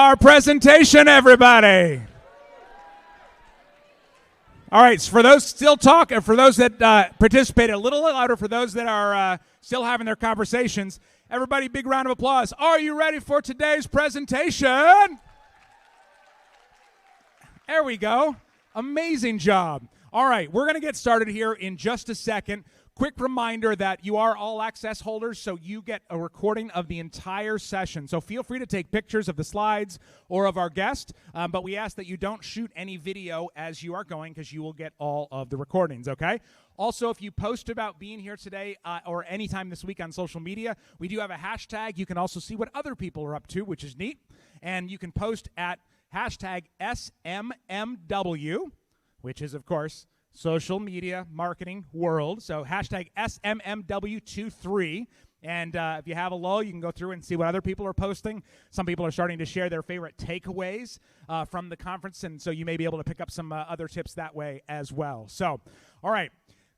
our presentation, everybody. All right, so for those still talking, for those that participated a little louder, for those that are still having their conversations, everybody, big round of applause. Are you ready for today's presentation? There we go. Amazing job. All right, we're going to get started here in just a second. Quick reminder that you are all access holders, so you get a recording of the entire session. So feel free to take pictures of the slides or of our guest, but we ask that you don't shoot any video as you are going because you will get all of the recordings, okay? Also, if you post about being here today or anytime this week on social media, we do have a hashtag. You can also see what other people are up to, which is neat. And you can post at hashtag SMMW, which is, of course, Social Media Marketing World. So hashtag SMMW23. And if you have a lull, you can go through and see what other people are posting. Some people are starting to share their favorite takeaways from the conference, and so you may be able to pick up some other tips that way as well. So, all right.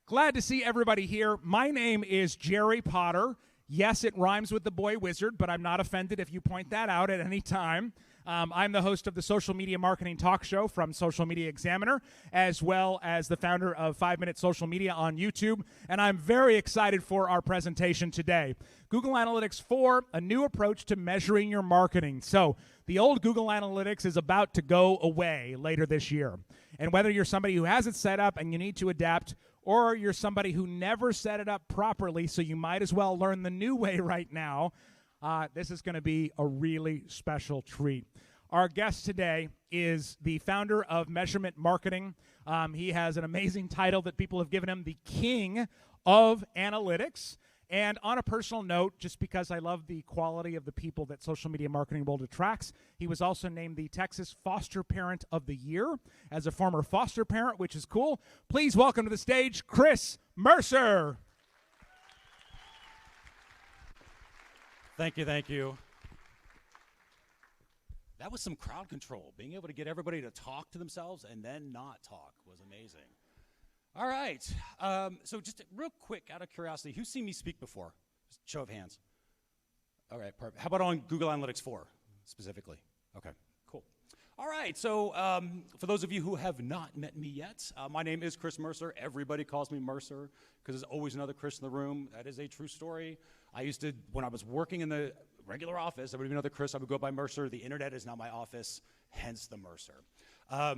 Glad to see everybody here. My name is Jerry Potter. Yes, it rhymes with the boy wizard, but I'm not offended if you point that out at any time. I'm the host of the Social Media Marketing Talk Show from Social Media Examiner, as well as the founder of 5 Minute Social Media on YouTube, and I'm very excited for our presentation today. Google Analytics 4, a new approach to measuring your marketing. So the old Google Analytics is about to go away later this year. And whether you're somebody who has it set up and you need to adapt, or you're somebody who never set it up properly, so you might as well learn the new way right now, this is going to be a really special treat. Our guest today is the founder of Measurement Marketing. He has an amazing title that people have given him, the King of Analytics. And on a personal note, just because I love the quality of the people that Social Media Marketing World attracts, he was also named the Texas Foster Parent of the Year as a former foster parent, which is cool. Please welcome to the stage, Chris Mercer. Thank you, thank you. That was some crowd control. Being able to get everybody to talk to themselves and then not talk was amazing. All right, so just real quick, out of curiosity, who's seen me speak before? Just show of hands. All right, perfect. How about on Google Analytics 4 specifically? Okay, cool. All right, so for those of you who have not met me yet, my name is Chris Mercer. Everybody calls me Mercer because there's always another Chris in the room. That is a true story. I used to, when I was working in the regular office, there would be another Chris. I would go by Mercer. The internet is now my office, hence the Mercer.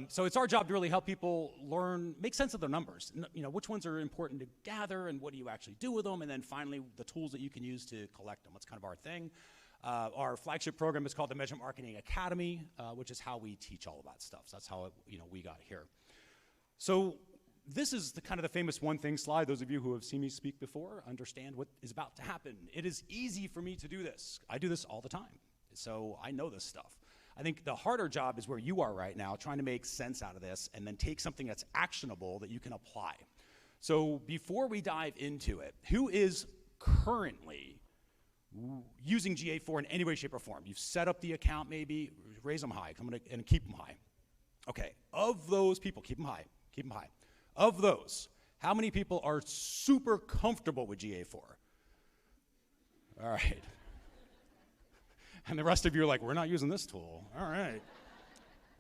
So it's our job to really help people learn, make sense of their numbers. You know, which ones are important to gather and what do you actually do with them, and then finally the tools that you can use to collect them. That's kind of our thing. Our flagship program is called the Measurement Marketing Academy, which is how we teach all of that stuff. So that's how we got here. So this is the kind of the famous one thing slide. Those of you who have seen me speak before understand what is about to happen. It is easy for me to do this. I do this all the time, so I know this stuff. I think the harder job is where you are right now, trying to make sense out of this and then take something that's actionable that you can apply. So before we dive into it, who is currently using GA4 in any way, shape, or form? You've set up the account maybe, raise them high, and keep them high. Okay, of those people, keep them high, keep them high. Of those, how many people are super comfortable with GA4? All right. And the rest of you are like, we're not using this tool. All right.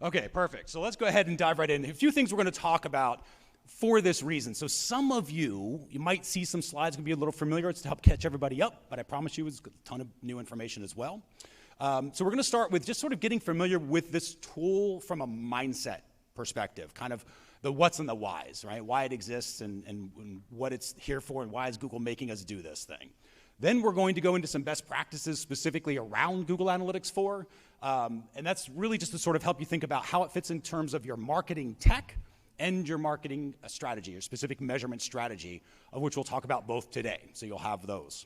Okay, perfect. So let's go ahead and dive right in. A few things we're going to talk about for this reason. So some of you might see some slides going to be a little familiar. It's to help catch everybody up, but I promise you it's a ton of new information as well. So we're going to start with just sort of getting familiar with this tool from a mindset perspective, kind of the what's and the whys, right? Why it exists and what it's here for and why is Google making us do this thing. Then we're going to go into some best practices specifically around Google Analytics 4. And that's really just to sort of help you think about how it fits in terms of your marketing tech and your marketing strategy, your specific measurement strategy, of which we'll talk about both today. So you'll have those.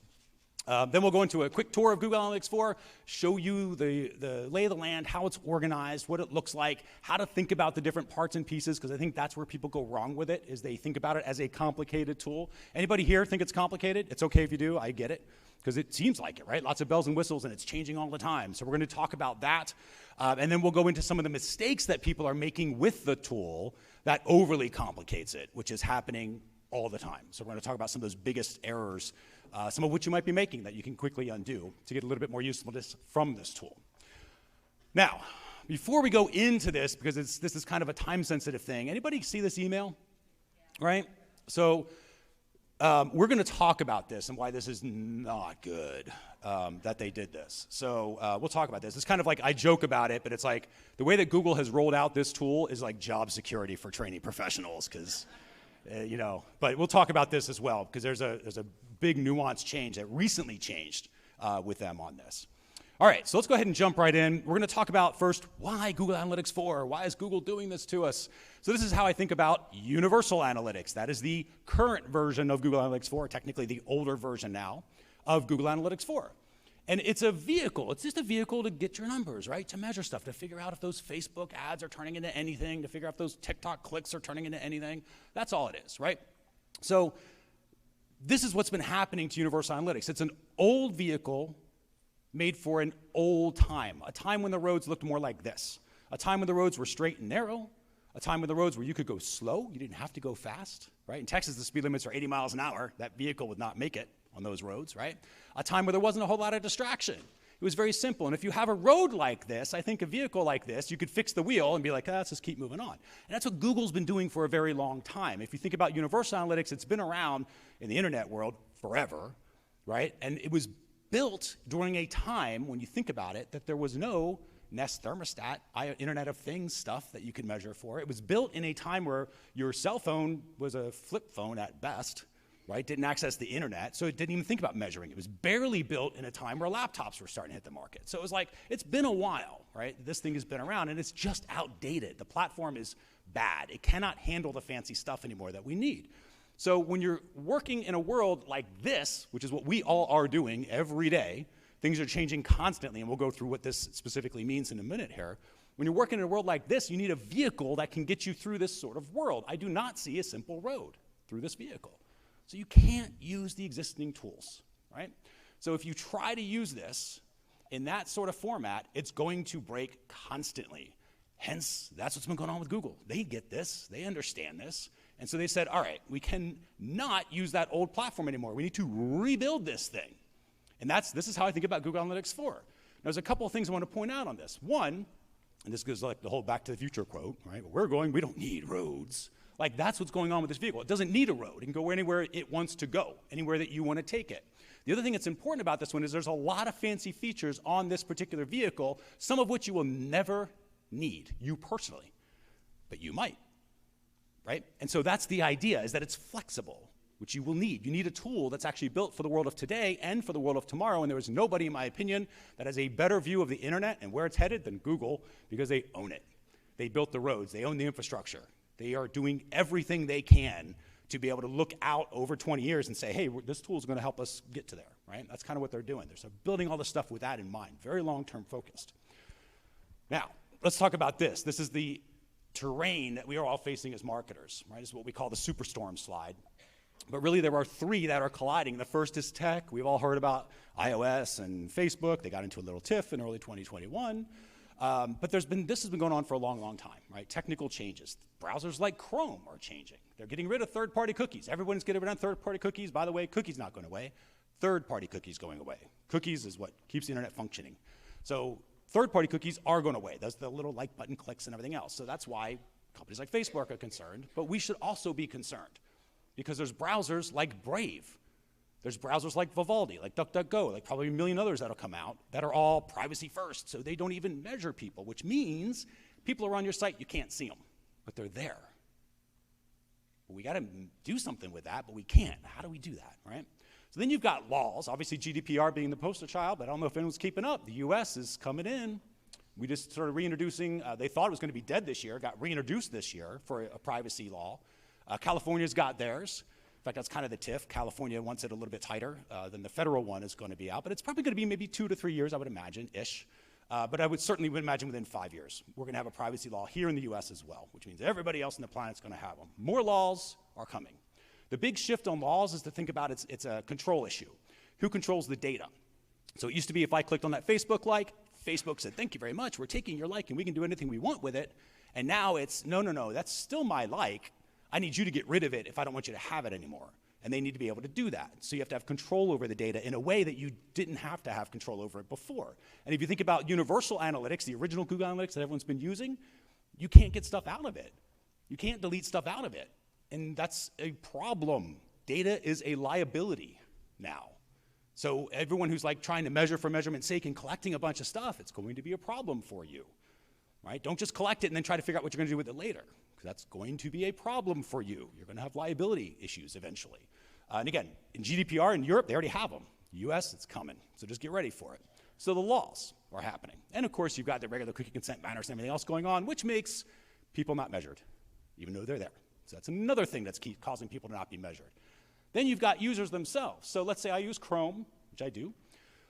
Then we'll go into a quick tour of Google Analytics 4, show you the lay of the land, how it's organized, what it looks like, how to think about the different parts and pieces, because I think that's where people go wrong with it, is they think about it as a complicated tool. Anybody here think it's complicated? It's okay if you do, I get it, because it seems like it, right? Lots of bells and whistles, and it's changing all the time. So we're going to talk about that, and then we'll go into some of the mistakes that people are making with the tool that overly complicates it, which is happening all the time. So we're going to talk about some of those biggest errors, some of which you might be making that you can quickly undo to get a little bit more usefulness from this tool. Now, before we go into this, because this is kind of a time-sensitive thing, anybody see this email? Yeah. Right? So we're going to talk about this and why this is not good that they did this. So we'll talk about this. It's kind of like I joke about it, but it's like the way that Google has rolled out this tool is like job security for training professionals, because but we'll talk about this as well, because there's a big nuanced change that recently changed with them on this. All right, so let's go ahead and jump right in. We're going to talk about first, why Google Analytics 4? Why is Google doing this to us? So this is how I think about Universal Analytics. That is the current version of Google Analytics 4, technically the older version now of Google Analytics 4. And it's a vehicle. It's just a vehicle to get your numbers, right? To measure stuff, to figure out if those Facebook ads are turning into anything, to figure out if those TikTok clicks are turning into anything. That's all it is, right? So this is what's been happening to Universal Analytics. It's an old vehicle made for an old time, a time when the roads looked more like this, a time when the roads were straight and narrow, a time when the roads where you could go slow, you didn't have to go fast, right? In Texas, the speed limits are 80 miles an hour. That vehicle would not make it on those roads, right? A time where there wasn't a whole lot of distraction. It was very simple. And if you have a road like this, I think a vehicle like this, you could fix the wheel and be like, let's just keep moving on. And that's what Google's been doing for a very long time. If you think about Universal Analytics, it's been around in the internet world forever, right? And it was built during a time, when you think about it, that there was no Nest thermostat, Internet of Things stuff that you could measure for. It was built in a time where your cell phone was a flip phone at best, right? Didn't access the internet, so it didn't even think about measuring. It was barely built in a time where laptops were starting to hit the market. So it was like, it's been a while, right? This thing has been around, and it's just outdated. The platform is bad. It cannot handle the fancy stuff anymore that we need. So when you're working in a world like this, which is what we all are doing every day, things are changing constantly, and we'll go through what this specifically means in a minute here. When you're working in a world like this, you need a vehicle that can get you through this sort of world. I do not see a simple road through this vehicle. So you can't use the existing tools, right? So if you try to use this in that sort of format, it's going to break constantly. Hence, that's what's been going on with Google. They get this, they understand this, and so they said, all right, we cannot use that old platform anymore. We need to rebuild this thing. And this is how I think about Google Analytics 4. Now, there's a couple of things I want to point out on this. One, and this goes like the whole Back to the Future quote, right? We don't need roads. Like, that's what's going on with this vehicle. It doesn't need a road. It can go anywhere it wants to go, anywhere that you want to take it. The other thing that's important about this one is there's a lot of fancy features on this particular vehicle, some of which you will never need, you personally, but you might, right? And so that's the idea, is that it's flexible, which you will need. You need a tool that's actually built for the world of today and for the world of tomorrow, and there is nobody, in my opinion, that has a better view of the internet and where it's headed than Google, because they own it. They built the roads. They own the infrastructure. They are doing everything they can to be able to look out over 20 years and say, hey, this tool is going to help us get to there, right? That's kind of what they're doing. They're building all this stuff with that in mind, very long-term focused. Now, let's talk about this. This is the terrain that we are all facing as marketers, right? This is what we call the superstorm slide. But really, there are three that are colliding. The first is tech. We've all heard about iOS and Facebook. They got into a little tiff in early 2021. But this has been going on for a long, long time, right? Technical changes. Browsers like Chrome are changing. They're getting rid of third-party cookies. Everyone's getting rid of third-party cookies. By the way, cookies not going away. Third-party cookies going away. Cookies is what keeps the internet functioning. So third-party cookies are going away. That's the little like button clicks and everything else. So that's why companies like Facebook are concerned. But we should also be concerned, because there's browsers like Brave. There's browsers like Vivaldi, like DuckDuckGo, like probably a million others that'll come out that are all privacy first, so they don't even measure people, which means people are on your site, you can't see them, but they're there. We got to do something with that, but we can't. How do we do that, right? So then you've got laws, obviously GDPR being the poster child, but I don't know if anyone's keeping up. The US is coming in. We just started reintroducing, they thought it was going to be dead this year, got reintroduced this year for a privacy law. California's got theirs. In fact, that's kind of the tiff. California wants it a little bit tighter than the federal one is going to be out, but it's probably going to be maybe 2 to 3 years, I would imagine, ish. But I would certainly imagine within 5 years, we're going to have a privacy law here in the US as well, which means everybody else on the planet's going to have them. More laws are coming. The big shift on laws is to think about it's a control issue. Who controls the data? So it used to be if I clicked on that Facebook like, Facebook said, thank you very much, we're taking your like and we can do anything we want with it. And now it's, no, that's still my like. I need you to get rid of it if I don't want you to have it anymore. And they need to be able to do that. So you have to have control over the data in a way that you didn't have to have control over it before. And if you think about Universal Analytics, the original Google Analytics that everyone's been using, you can't get stuff out of it. You can't delete stuff out of it. And that's a problem. Data is a liability now. So everyone who's like trying to measure for measurement's sake and collecting a bunch of stuff, it's going to be a problem for you, right? Don't just collect it and then try to figure out what you're going to do with it later, because that's going to be a problem for you. You're going to have liability issues eventually. And again, in GDPR in Europe, they already have them. US, it's coming, so just get ready for it. So the laws are happening. And of course, you've got the regular cookie consent banners and everything else going on, which makes people not measured, even though they're there. So that's another thing that's causing people to not be measured. Then you've got users themselves. So let's say I use Chrome, which I do.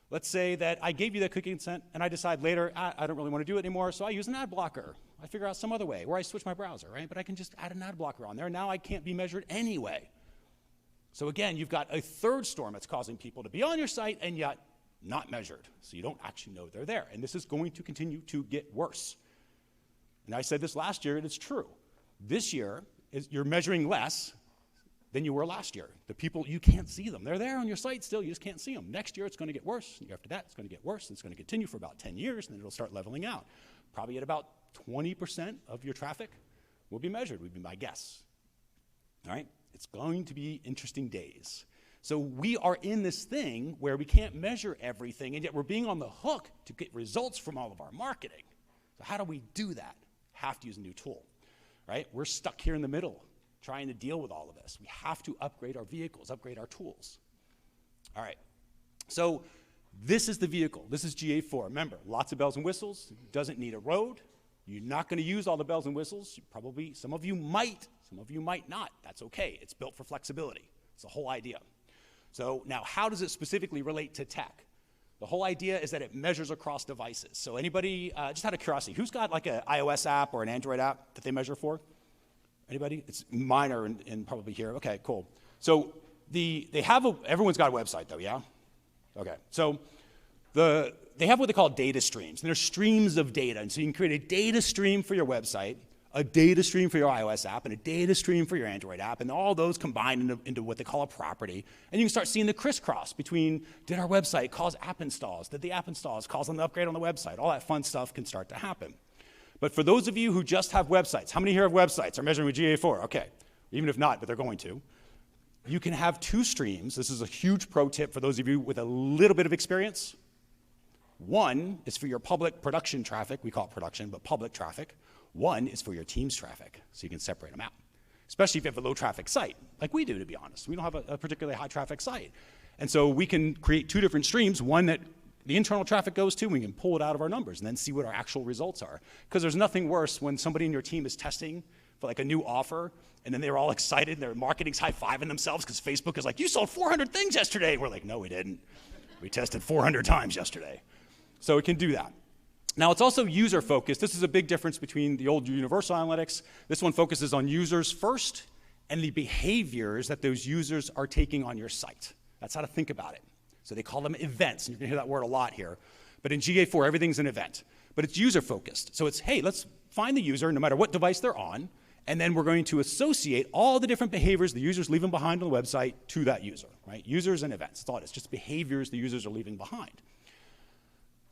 Let's say that I gave you that cookie consent, and I decide later, I don't really want to do it anymore, so I use an ad blocker. I figure out some other way, or I switch my browser, right? But I can just add an ad blocker on there. Now I can't be measured anyway. So again, you've got a third storm that's causing people to be on your site and yet not measured. So you don't actually know they're there. And this is going to continue to get worse. And I said this last year, and it's true. This year, you're measuring less than you were last year. The people, you can't see them. They're there on your site still, you just can't see them. Next year, it's going to get worse. The year after that, it's going to get worse. It's going to continue for about 10 years, and then it'll start leveling out. Probably at about 20% of your traffic will be measured, would be my guess. All right? It's going to be interesting days. So we are in this thing where we can't measure everything, and yet we're being on the hook to get results from all of our marketing. So how do we do that? Have to use a new tool, right? We're stuck here in the middle trying to deal with all of this. We have to upgrade our vehicles, upgrade our tools. All right, so this is the vehicle. This is GA4. Remember, lots of bells and whistles. Doesn't need a road. You're not going to use all the bells and whistles. Probably, some of you might not. That's okay. It's built for flexibility. It's the whole idea. So now, how does it specifically relate to tech? The whole idea is that it measures across devices. So anybody, just out of curiosity, who's got like an iOS app or an Android app that they measure for? Anybody? It's minor and probably here. Okay, cool. So everyone's got a website though, yeah? Okay, so they have what they call data streams. And there's streams of data. And so you can create a data stream for your website, a data stream for your iOS app, and a data stream for your Android app, and all those combine into what they call a property. And you can start seeing the crisscross between, did our website cause app installs? Did the app installs cause them to upgrade on the website? All that fun stuff can start to happen. But for those of you who just have websites, how many here have websites? Are measuring with GA4? Okay, even if not, but they're going to. You can have two streams. This is a huge pro tip for those of you with a little bit of experience. One is for your public production traffic. We call it production, but public traffic. One is for your team's traffic, so you can separate them out, especially if you have a low traffic site, like we do, to be honest. We don't have a particularly high traffic site. And so we can create two different streams, one that the internal traffic goes to, and we can pull it out of our numbers and then see what our actual results are. Because there's nothing worse when somebody in your team is testing for like a new offer, and then they're all excited, and their marketing's high-fiving themselves because Facebook is like, you sold 400 things yesterday. And we're like, no, we didn't. We tested 400 times yesterday. So it can do that. Now, it's also user-focused. This is a big difference between the old Universal Analytics. This one focuses on users first and the behaviors that those users are taking on your site. That's how to think about it. So they call them events, and you're going to hear that word a lot here. But in GA4, everything's an event. But it's user-focused. So it's, hey, let's find the user, no matter what device they're on, and then we're going to associate all the different behaviors the user's leaving behind on the website to that user, right? Users and events. That's all it is, just behaviors the users are leaving behind.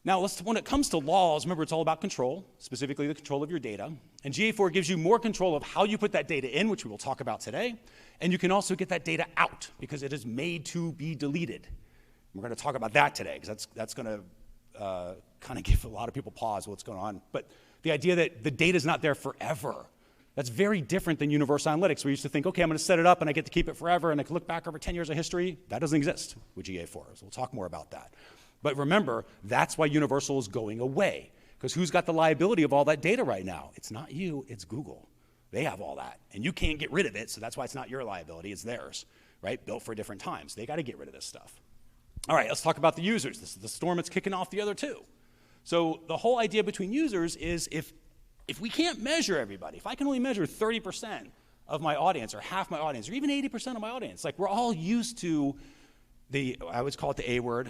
Now, when it comes to laws, remember, it's all about control, specifically the control of your data. And GA4 gives you more control of how you put that data in, which we will talk about today. And you can also get that data out because it is made to be deleted. We're going to talk about that today because that's going to kind of give a lot of people pause what's going on. But the idea that the data is not there forever, that's very different than Universal Analytics. We used to think, okay, I'm going to set it up and I get to keep it forever and I can look back over 10 years of history. That doesn't exist with GA4, so we'll talk more about that. But remember, that's why Universal is going away. Because who's got the liability of all that data right now? It's not you, it's Google. They have all that. And you can't get rid of it, so that's why it's not your liability, it's theirs, right? Built for different times. They got to get rid of this stuff. All right, let's talk about the users. This is the storm that's kicking off the other two. So the whole idea between users is if we can't measure everybody, if I can only measure 30% of my audience or half my audience or even 80% of my audience, like we're all used to I would call it the A word,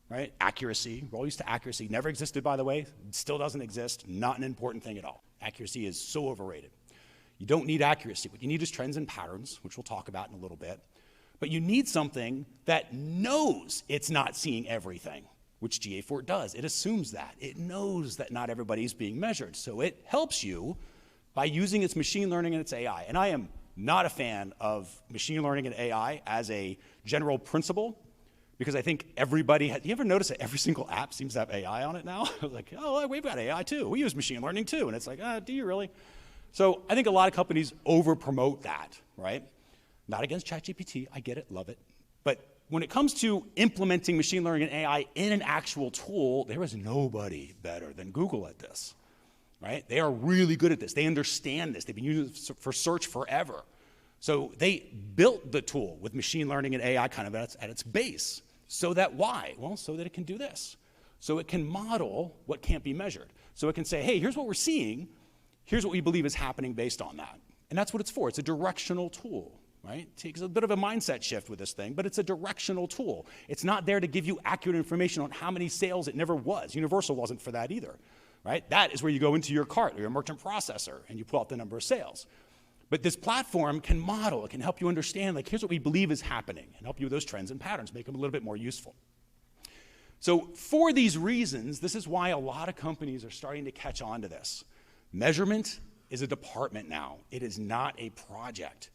right? Accuracy. We're all used to accuracy. Never existed, by the way. Still doesn't exist. Not an important thing at all. Accuracy is so overrated. You don't need accuracy. What you need is trends and patterns, which we'll talk about in a little bit. But you need something that knows it's not seeing everything, which GA4 does. It assumes that. It knows that not everybody is being measured. So it helps you by using its machine learning and its AI. And I am not a fan of machine learning and AI as a general principle, because I think everybody you ever notice that every single app seems to have AI on it now? Like, oh, we've got AI too. We use machine learning too. And it's like, do you really? So I think a lot of companies over-promote that, right? Not against ChatGPT, I get it, love it. But when it comes to implementing machine learning and AI in an actual tool, there is nobody better than Google at this, right? They are really good at this. They understand this. They've been using it for search forever. So they built the tool with machine learning and AI kind of at its base. So that why? Well, so that it can do this. So it can model what can't be measured. So it can say, hey, here's what we're seeing. Here's what we believe is happening based on that. And that's what it's for. It's a directional tool, right? It takes a bit of a mindset shift with this thing, but it's a directional tool. It's not there to give you accurate information on how many sales. It never was. Universal wasn't for that either, right? That is where you go into your cart or your merchant processor and you pull out the number of sales. But this platform can model, it can help you understand, like, here's what we believe is happening and help you with those trends and patterns, make them a little bit more useful. So for these reasons, this is why a lot of companies are starting to catch on to this. Measurement is a department now. It is not a project.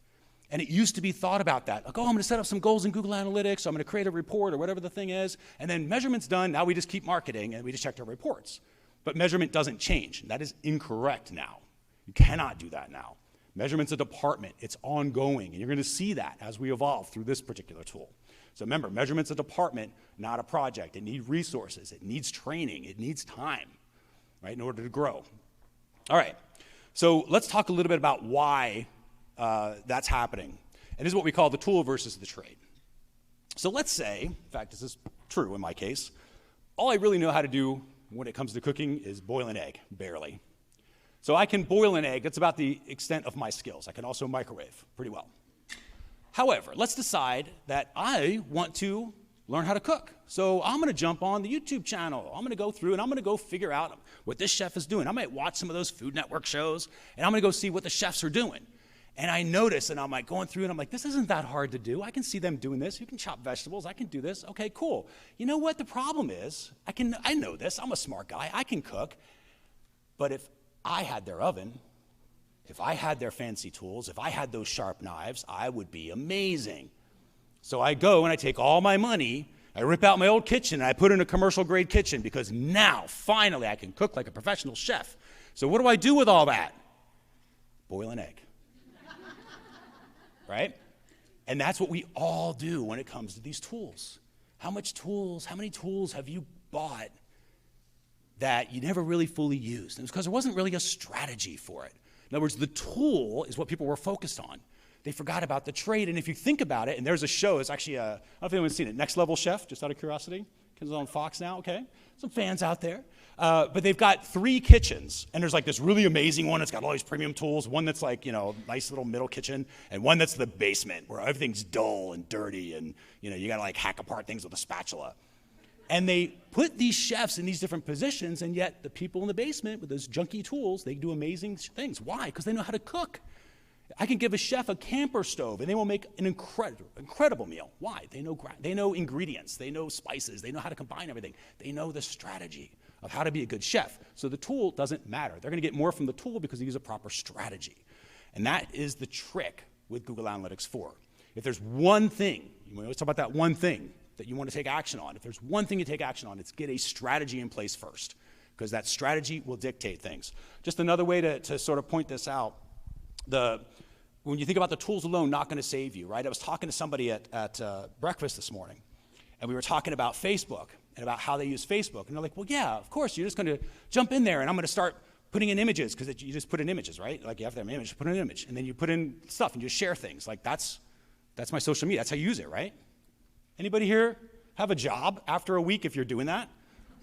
And it used to be thought about that, like, oh, I'm gonna set up some goals in Google Analytics, so I'm gonna create a report or whatever the thing is, and then measurement's done, now we just keep marketing and we just check our reports. But measurement doesn't change. That is incorrect now. You cannot do that now. Measurement's a department, it's ongoing, and you're gonna see that as we evolve through this particular tool. So remember, measurement's a department, not a project. It needs resources, it needs training, it needs time, right, in order to grow. All right, so let's talk a little bit about why that's happening. And this is what we call the tool versus the trade. So let's say, in fact, this is true in my case, all I really know how to do when it comes to cooking is boil an egg, barely. So I can boil an egg, that's about the extent of my skills. I can also microwave pretty well. However, let's decide that I want to learn how to cook. So I'm gonna jump on the YouTube channel. I'm gonna go through and I'm gonna go figure out what this chef is doing. I might watch some of those Food Network shows and I'm gonna go see what the chefs are doing. And I notice and I'm like going through and I'm like, this isn't that hard to do. I can see them doing this. You can chop vegetables, I can do this. Okay, cool. You know what the problem is? I know this, I'm a smart guy, I can cook. But if I had their oven, if I had their fancy tools, if I had those sharp knives, I would be amazing. So I go and I take all my money, I rip out my old kitchen and I put in a commercial grade kitchen because now, finally, I can cook like a professional chef. So what do I do with all that? Boil an egg. Right? And that's what we all do when it comes to these tools. How many tools have you bought that you never really fully used? And it's because there wasn't really a strategy for it. In other words, the tool is what people were focused on. They forgot about the trade. And if you think about it, and there's a show, it's actually, I don't know if anyone's seen it, Next Level Chef, just out of curiosity. It's on Fox now, okay? Some fans out there. But they've got 3 kitchens, and there's like this really amazing one that's got all these premium tools, one that's like, nice little middle kitchen, and one that's the basement where everything's dull and dirty, and you gotta like hack apart things with a spatula. And they put these chefs in these different positions, and yet the people in the basement with those junky tools, they do amazing things. Why? Because they know how to cook. I can give a chef a camper stove, and they will make an incredible meal. Why? They know ingredients, they know spices, they know how to combine everything. They know the strategy of how to be a good chef. So the tool doesn't matter. They're gonna get more from the tool because they use a proper strategy. And that is the trick with Google Analytics 4. If there's one thing, you always talk about that one thing that you want to take action on. If there's one thing you take action on, it's get a strategy in place first, because that strategy will dictate things. Just another way to sort of point this out, when you think about the tools alone, not going to save you, right? I was talking to somebody at breakfast this morning, and we were talking about Facebook and about how they use Facebook. And they're like, well, yeah, of course, you're just going to jump in there, and I'm going to start putting in images, because you just put in images, right? Like you have to have an image, put in an image, and then you put in stuff, and you just share things. Like that's my social media. That's how you use it, right? Anybody here have a job after a week if you're doing that?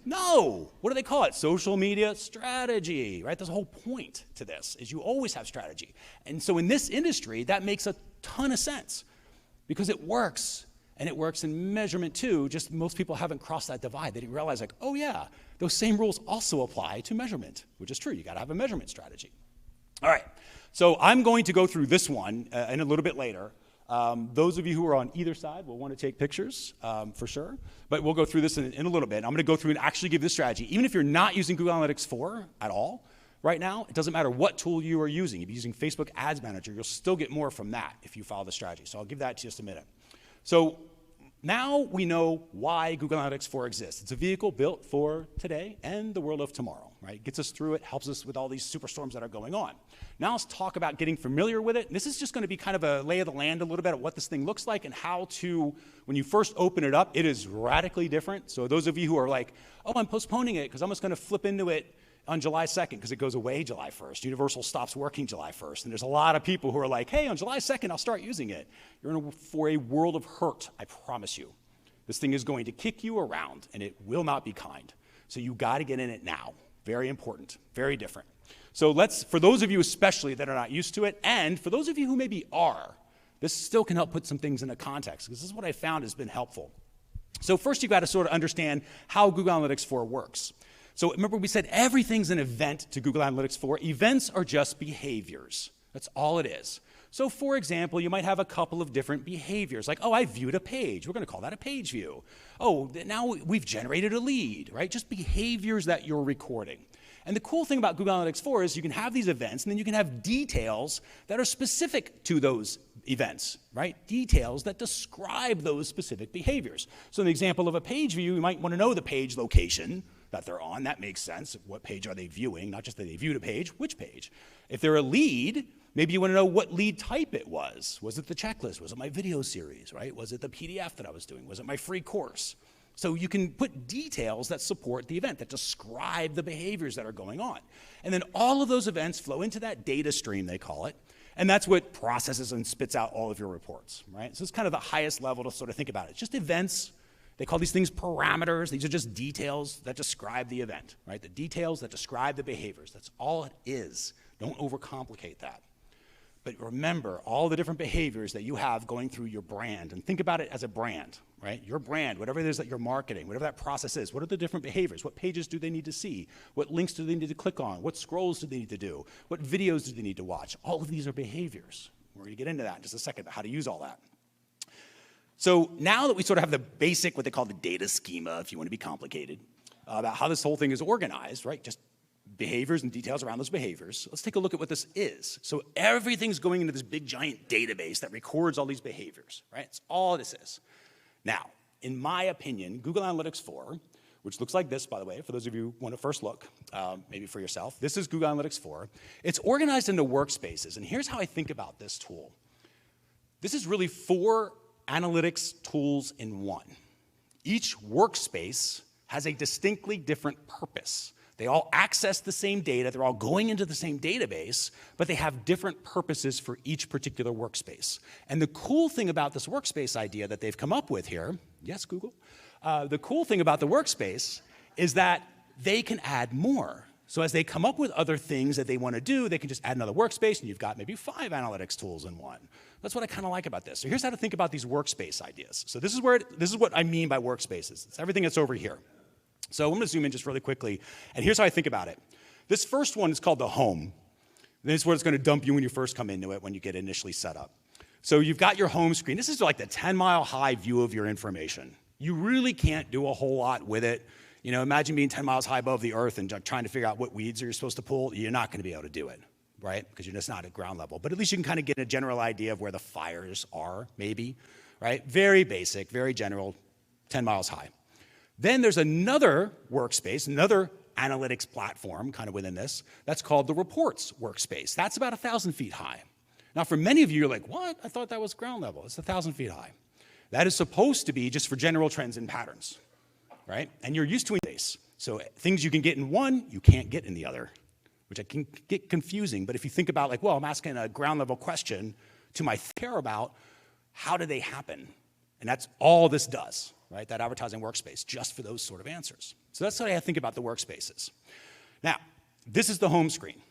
No. What do they call it? Social media strategy, right? There's a whole point to this, is you always have strategy. And so in this industry, that makes a ton of sense because it works, and it works in measurement too, just most people haven't crossed that divide. They didn't realize like, oh yeah, those same rules also apply to measurement, which is true. You gotta have a measurement strategy. All right, so I'm going to go through this one in a little bit later. Those of you who are on either side will want to take pictures for sure, but we'll go through this in a little bit. I'm going to go through and actually give this strategy. Even if you're not using Google Analytics 4 at all right now, it doesn't matter what tool you are using. If you're using Facebook Ads Manager, you'll still get more from that if you follow the strategy. So I'll give that to you in just a minute. So now we know why Google Analytics 4 exists. It's a vehicle built for today and the world of tomorrow, right? Gets us through it, helps us with all these superstorms that are going on. Now let's talk about getting familiar with it. And this is just going to be kind of a lay of the land a little bit of what this thing looks like and how to, when you first open it up, it is radically different. So those of you who are like, oh, I'm postponing it because I'm just going to flip into it on July 2nd because it goes away July 1st. Universal stops working July 1st. And there's a lot of people who are like, hey, on July 2nd, I'll start using it. You're in for a world of hurt, I promise you. This thing is going to kick you around, and it will not be kind. So you got to get in it now. Very important, very different. So for those of you especially that are not used to it, and for those of you who maybe are, this still can help put some things into context, because this is what I found has been helpful. So first, you've got to sort of understand how Google Analytics 4 works. So remember, we said everything's an event to Google Analytics 4. Events are just behaviors. That's all it is. So for example, you might have a couple of different behaviors, like, oh, I viewed a page. We're going to call that a page view. Oh, now we've generated a lead, right? Just behaviors that you're recording. And the cool thing about Google Analytics 4 is you can have these events, and then you can have details that are specific to those events, right? Details that describe those specific behaviors. So in the example of a page view, you might want to know the page location that they're on. That makes sense. What page are they viewing? Not just that they viewed a page, which page? If they're a lead, maybe you want to know what lead type it was. Was it the checklist? Was it my video series, right? Was it the PDF that I was doing? Was it my free course? So you can put details that support the event, that describe the behaviors that are going on. And then all of those events flow into that data stream, they call it, and that's what processes and spits out all of your reports, right? So it's kind of the highest level to sort of think about it. It's just events. They call these things parameters. These are just details that describe the event, right? The details that describe the behaviors. That's all it is. Don't overcomplicate that. But remember all the different behaviors that you have going through your brand, and think about it as a brand, right? Your brand, whatever it is that you're marketing, whatever that process is, what are the different behaviors? What pages do they need to see? What links do they need to click on? What scrolls do they need to do? What videos do they need to watch? All of these are behaviors. We're going to get into that in just a second, how to use all that. So now that we sort of have the basic, what they call the data schema, if you want to be complicated, about how this whole thing is organized, right? Just behaviors and details around those behaviors. Let's take a look at what this is. So everything's going into this big giant database that records all these behaviors, right? It's all this is. Now, in my opinion, Google Analytics 4, which looks like this, by the way, for those of you who want to first look, maybe for yourself, this is Google Analytics 4. It's organized into workspaces, and here's how I think about this tool. This is really 4 analytics tools in one. Each workspace has a distinctly different purpose. They all access the same data, they're all going into the same database, but they have different purposes for each particular workspace. And the cool thing about this workspace idea that they've come up with here, yes, Google, the cool thing about the workspace is that they can add more. So as they come up with other things that they want to do, they can just add another workspace, and you've got maybe 5 analytics tools in one. That's what I kind of like about this. So here's how to think about these workspace ideas. So this is what I mean by workspaces. It's everything that's over here. So I'm going to zoom in just really quickly, and here's how I think about it. This first one is called the home. This is where it's going to dump you when you first come into it, when you get initially set up. So you've got your home screen. This is like the 10-mile-high view of your information. You really can't do a whole lot with it. You know, imagine being 10 miles high above the earth and trying to figure out what weeds you're supposed to pull. You're not going to be able to do it, right? Because you're just not at ground level. But at least you can kind of get a general idea of where the fires are, maybe, right? Very basic, very general, 10 miles high. Then there's another workspace, another analytics platform kind of within this, that's called the reports workspace. That's about 1,000 feet high. Now, for many of you, you're like, what? I thought that was ground level. It's 1,000 feet high. That is supposed to be just for general trends and patterns, right? And you're used to base. So things you can get in one, you can't get in the other, which I can get confusing. But if you think about like, well, I'm asking a ground level question to my care about, how do they happen? And that's all this does, right? That advertising workspace, just for those sort of answers. So that's how I think about the workspaces. Now, this is the home screen.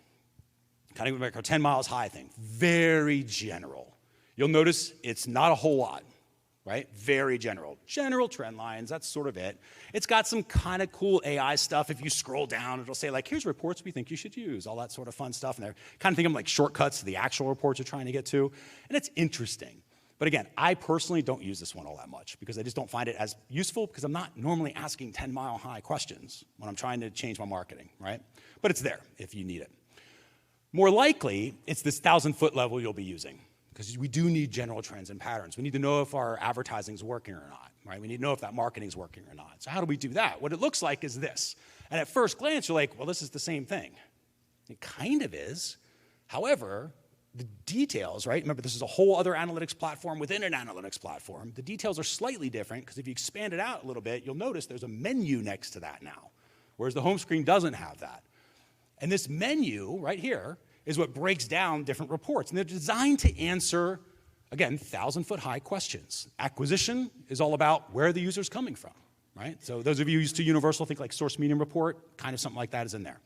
Kind of like our 10 miles high thing. Very general. You'll notice it's not a whole lot, right? Very general. General trend lines, that's sort of it. It's got some kind of cool AI stuff. If you scroll down, it'll say like, here's reports we think you should use, all that sort of fun stuff. And they're kind of think of them like shortcuts to the actual reports you're trying to get to. And it's interesting. But again, I personally don't use this one all that much because I just don't find it as useful because I'm not normally asking 10-mile-high questions when I'm trying to change my marketing, right? But it's there if you need it. More likely, it's this 1,000-foot level you'll be using because we do need general trends and patterns. We need to know if our advertising is working or not, right? We need to know if that marketing is working or not. So how do we do that? What it looks like is this. And at first glance, you're like, well, this is the same thing. It kind of is. However, the details, right? Remember, this is a whole other analytics platform within an analytics platform. The details are slightly different because if you expand it out a little bit, you'll notice there's a menu next to that now, whereas the home screen doesn't have that. And this menu right here is what breaks down different reports. And they're designed to answer, again, 1,000-foot high questions. Acquisition is all about where the user's coming from, right? So those of you used to Universal, think like source medium report, kind of something like that is in there.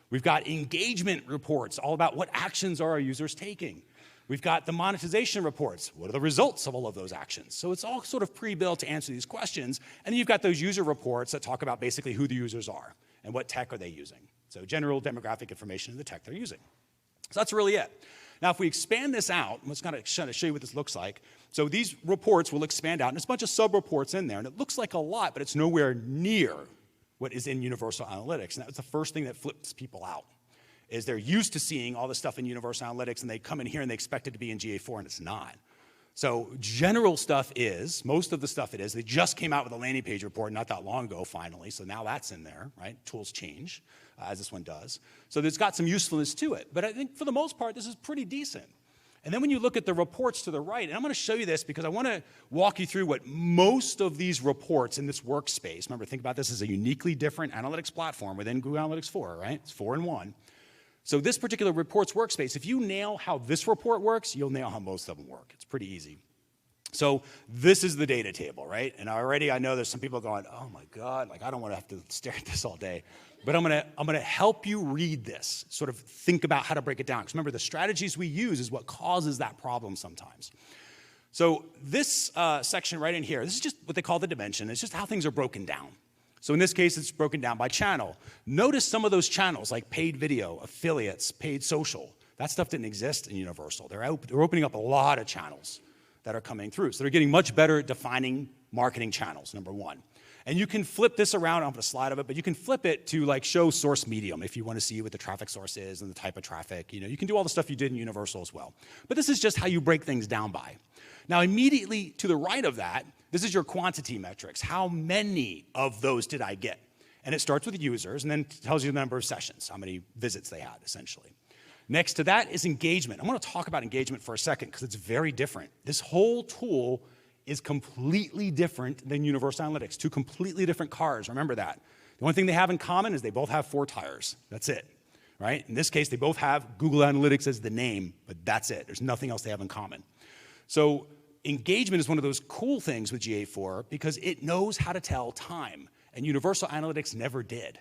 We've got engagement reports, all about what actions are our users taking. We've got the monetization reports. What are the results of all of those actions? So it's all sort of pre-built to answer these questions. And then you've got those user reports that talk about basically who the users are and what tech are they using. So general demographic information of the tech they're using. So that's really it. Now, if we expand this out, let's kind of show you what this looks like. So these reports will expand out, and there's a bunch of sub-reports in there, and it looks like a lot, but it's nowhere near what is in Universal Analytics. And that's the first thing that flips people out, is they're used to seeing all the stuff in Universal Analytics, and they come in here and they expect it to be in GA4, and it's not. So general stuff is, most of the stuff it is, they just came out with a landing page report not that long ago, finally, so now that's in there, right? Tools change, as this one does. So it's got some usefulness to it. But I think for the most part, this is pretty decent. And then when you look at the reports to the right, and I'm going to show you this because I want to walk you through what most of these reports in this workspace, remember, think about this as a uniquely different analytics platform within Google Analytics 4, right? It's 4 in 1. So this particular reports workspace, if you nail how this report works, you'll nail how most of them work. It's pretty easy. So this is the data table, right? And already I know there's some people going, oh my God, like I don't want to have to stare at this all day. But I'm gonna help you read this, sort of think about how to break it down. Because remember, the strategies we use is what causes that problem sometimes. So this section right in here, this is just what they call the dimension. It's just how things are broken down. So in this case, it's broken down by channel. Notice some of those channels like paid video, affiliates, paid social. That stuff didn't exist in Universal. They're opening up a lot of channels that are coming through. So they're getting much better at defining marketing channels, number one. And you can flip this around, I don't have a slide of it, but you can flip it to like show source medium if you want to see what the traffic source is and the type of traffic. You know, you can do all the stuff you did in Universal as well. But this is just how you break things down by. Now, immediately to the right of that, this is your quantity metrics. How many of those did I get? And it starts with users and then tells you the number of sessions, how many visits they had, essentially. Next to that is engagement. I want to talk about engagement for a second because it's very different. This whole tool is completely different than Universal Analytics. Two completely different cars, remember that. The only thing they have in common is they both have 4 tires. That's it, right? In this case, they both have Google Analytics as the name, but that's it. There's nothing else they have in common. So engagement is one of those cool things with GA4 because it knows how to tell time, and Universal Analytics never did,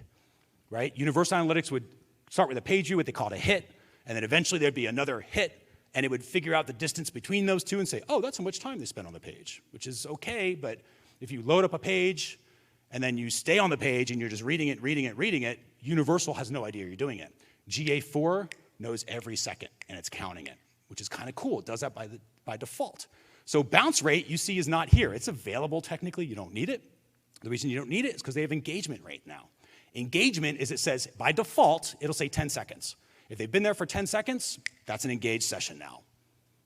right? Universal Analytics would start with a page view, what they called a hit, and then eventually there'd be another hit, and it would figure out the distance between those two and say, oh, that's how much time they spent on the page, which is okay, but if you load up a page and then you stay on the page and you're just reading it, Universal has no idea you're doing it. GA4 knows every second, and it's counting it, which is kind of cool. It does that by default. So bounce rate, you see, is not here. It's available technically. You don't need it. The reason you don't need it is because they have engagement rate now. Engagement is it says, by default, it'll say 10 seconds. If they've been there for 10 seconds, that's an engaged session now.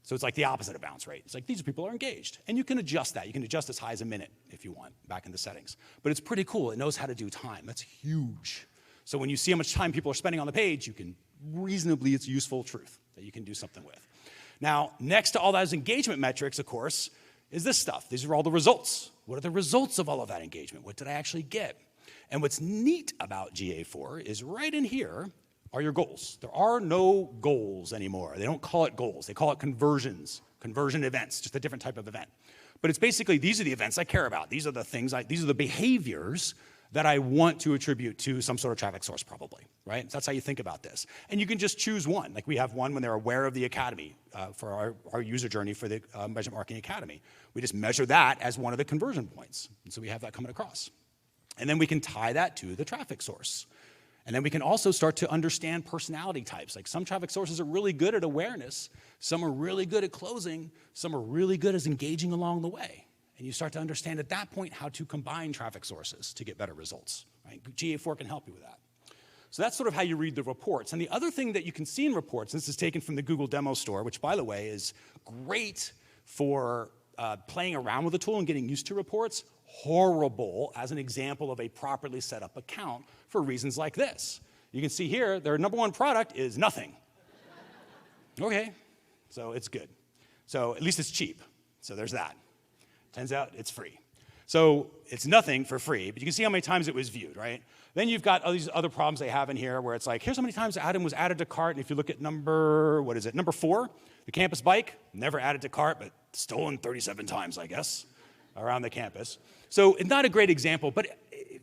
So it's like the opposite of bounce rate. It's like these people are engaged. And you can adjust that. You can adjust as high as a minute if you want back in the settings. But it's pretty cool. It knows how to do time. That's huge. So when you see how much time people are spending on the page, you can reasonably, it's useful truth that you can do something with. Now, next to all those engagement metrics, of course, is this stuff. These are all the results. What are the results of all of that engagement? What did I actually get? And what's neat about GA4 is right in here are your goals. There are no goals anymore. They don't call it goals. They call it conversions, conversion events, just a different type of event. But it's basically, these are the events I care about. These are the things, these are the behaviors that I want to attribute to some sort of traffic source probably, right? So that's how you think about this. And you can just choose one. Like we have one when they're aware of the academy for our user journey for the Measurement Marketing Academy. We just measure that as one of the conversion points. And so we have that coming across. And then we can tie that to the traffic source. And then we can also start to understand personality types. Like some traffic sources are really good at awareness, some are really good at closing, some are really good at engaging along the way. And you start to understand at that point how to combine traffic sources to get better results. Right? GA4 can help you with that. So that's sort of how you read the reports. And the other thing that you can see in reports, this is taken from the Google Demo Store, which by the way is great for playing around with the tool and getting used to reports, horrible as an example of a properly set up account for reasons like this. You can see here, their number one product is nothing. Okay, so it's good. So at least it's cheap. So there's that. Turns out it's free. So it's nothing for free, but you can see how many times it was viewed, right? Then you've got all these other problems they have in here where it's like, here's how many times the item was added to cart, and if you look at number 4, the campus bike, never added to cart, but stolen 37 times, I guess, around the campus. So it's not a great example, but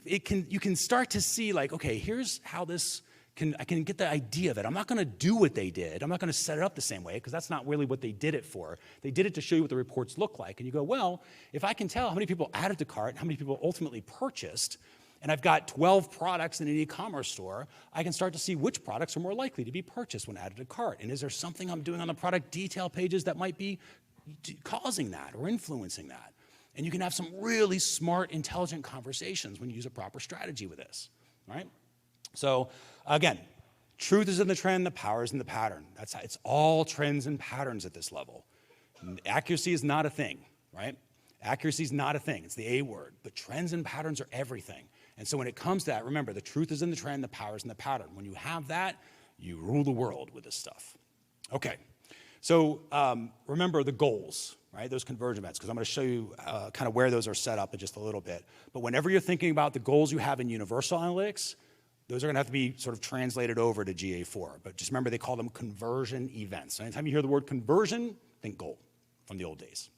you can start to see like, okay, here's how I can get the idea that I'm not gonna do what they did. I'm not gonna set it up the same way, because that's not really what they did it for. They did it to show you what the reports look like. And you go, well, if I can tell how many people added to cart, how many people ultimately purchased, and I've got 12 products in an e-commerce store, I can start to see which products are more likely to be purchased when added to cart. And is there something I'm doing on the product detail pages that might be causing that or influencing that? And you can have some really smart, intelligent conversations when you use a proper strategy with this, right? So again, truth is in the trend, the power is in the pattern. That's how, it's all trends and patterns at this level. Accuracy is not a thing, right? Accuracy is not a thing, it's the A word, but trends and patterns are everything. And so when it comes to that, remember, the truth is in the trend, the power is in the pattern. When you have that, you rule the world with this stuff. Okay, so remember the goals, right? Those conversion events, because I'm going to show you kind of where those are set up in just a little bit. But whenever you're thinking about the goals you have in Universal Analytics, those are going to have to be sort of translated over to GA4. But just remember, they call them conversion events. So anytime you hear the word conversion, think goal from the old days.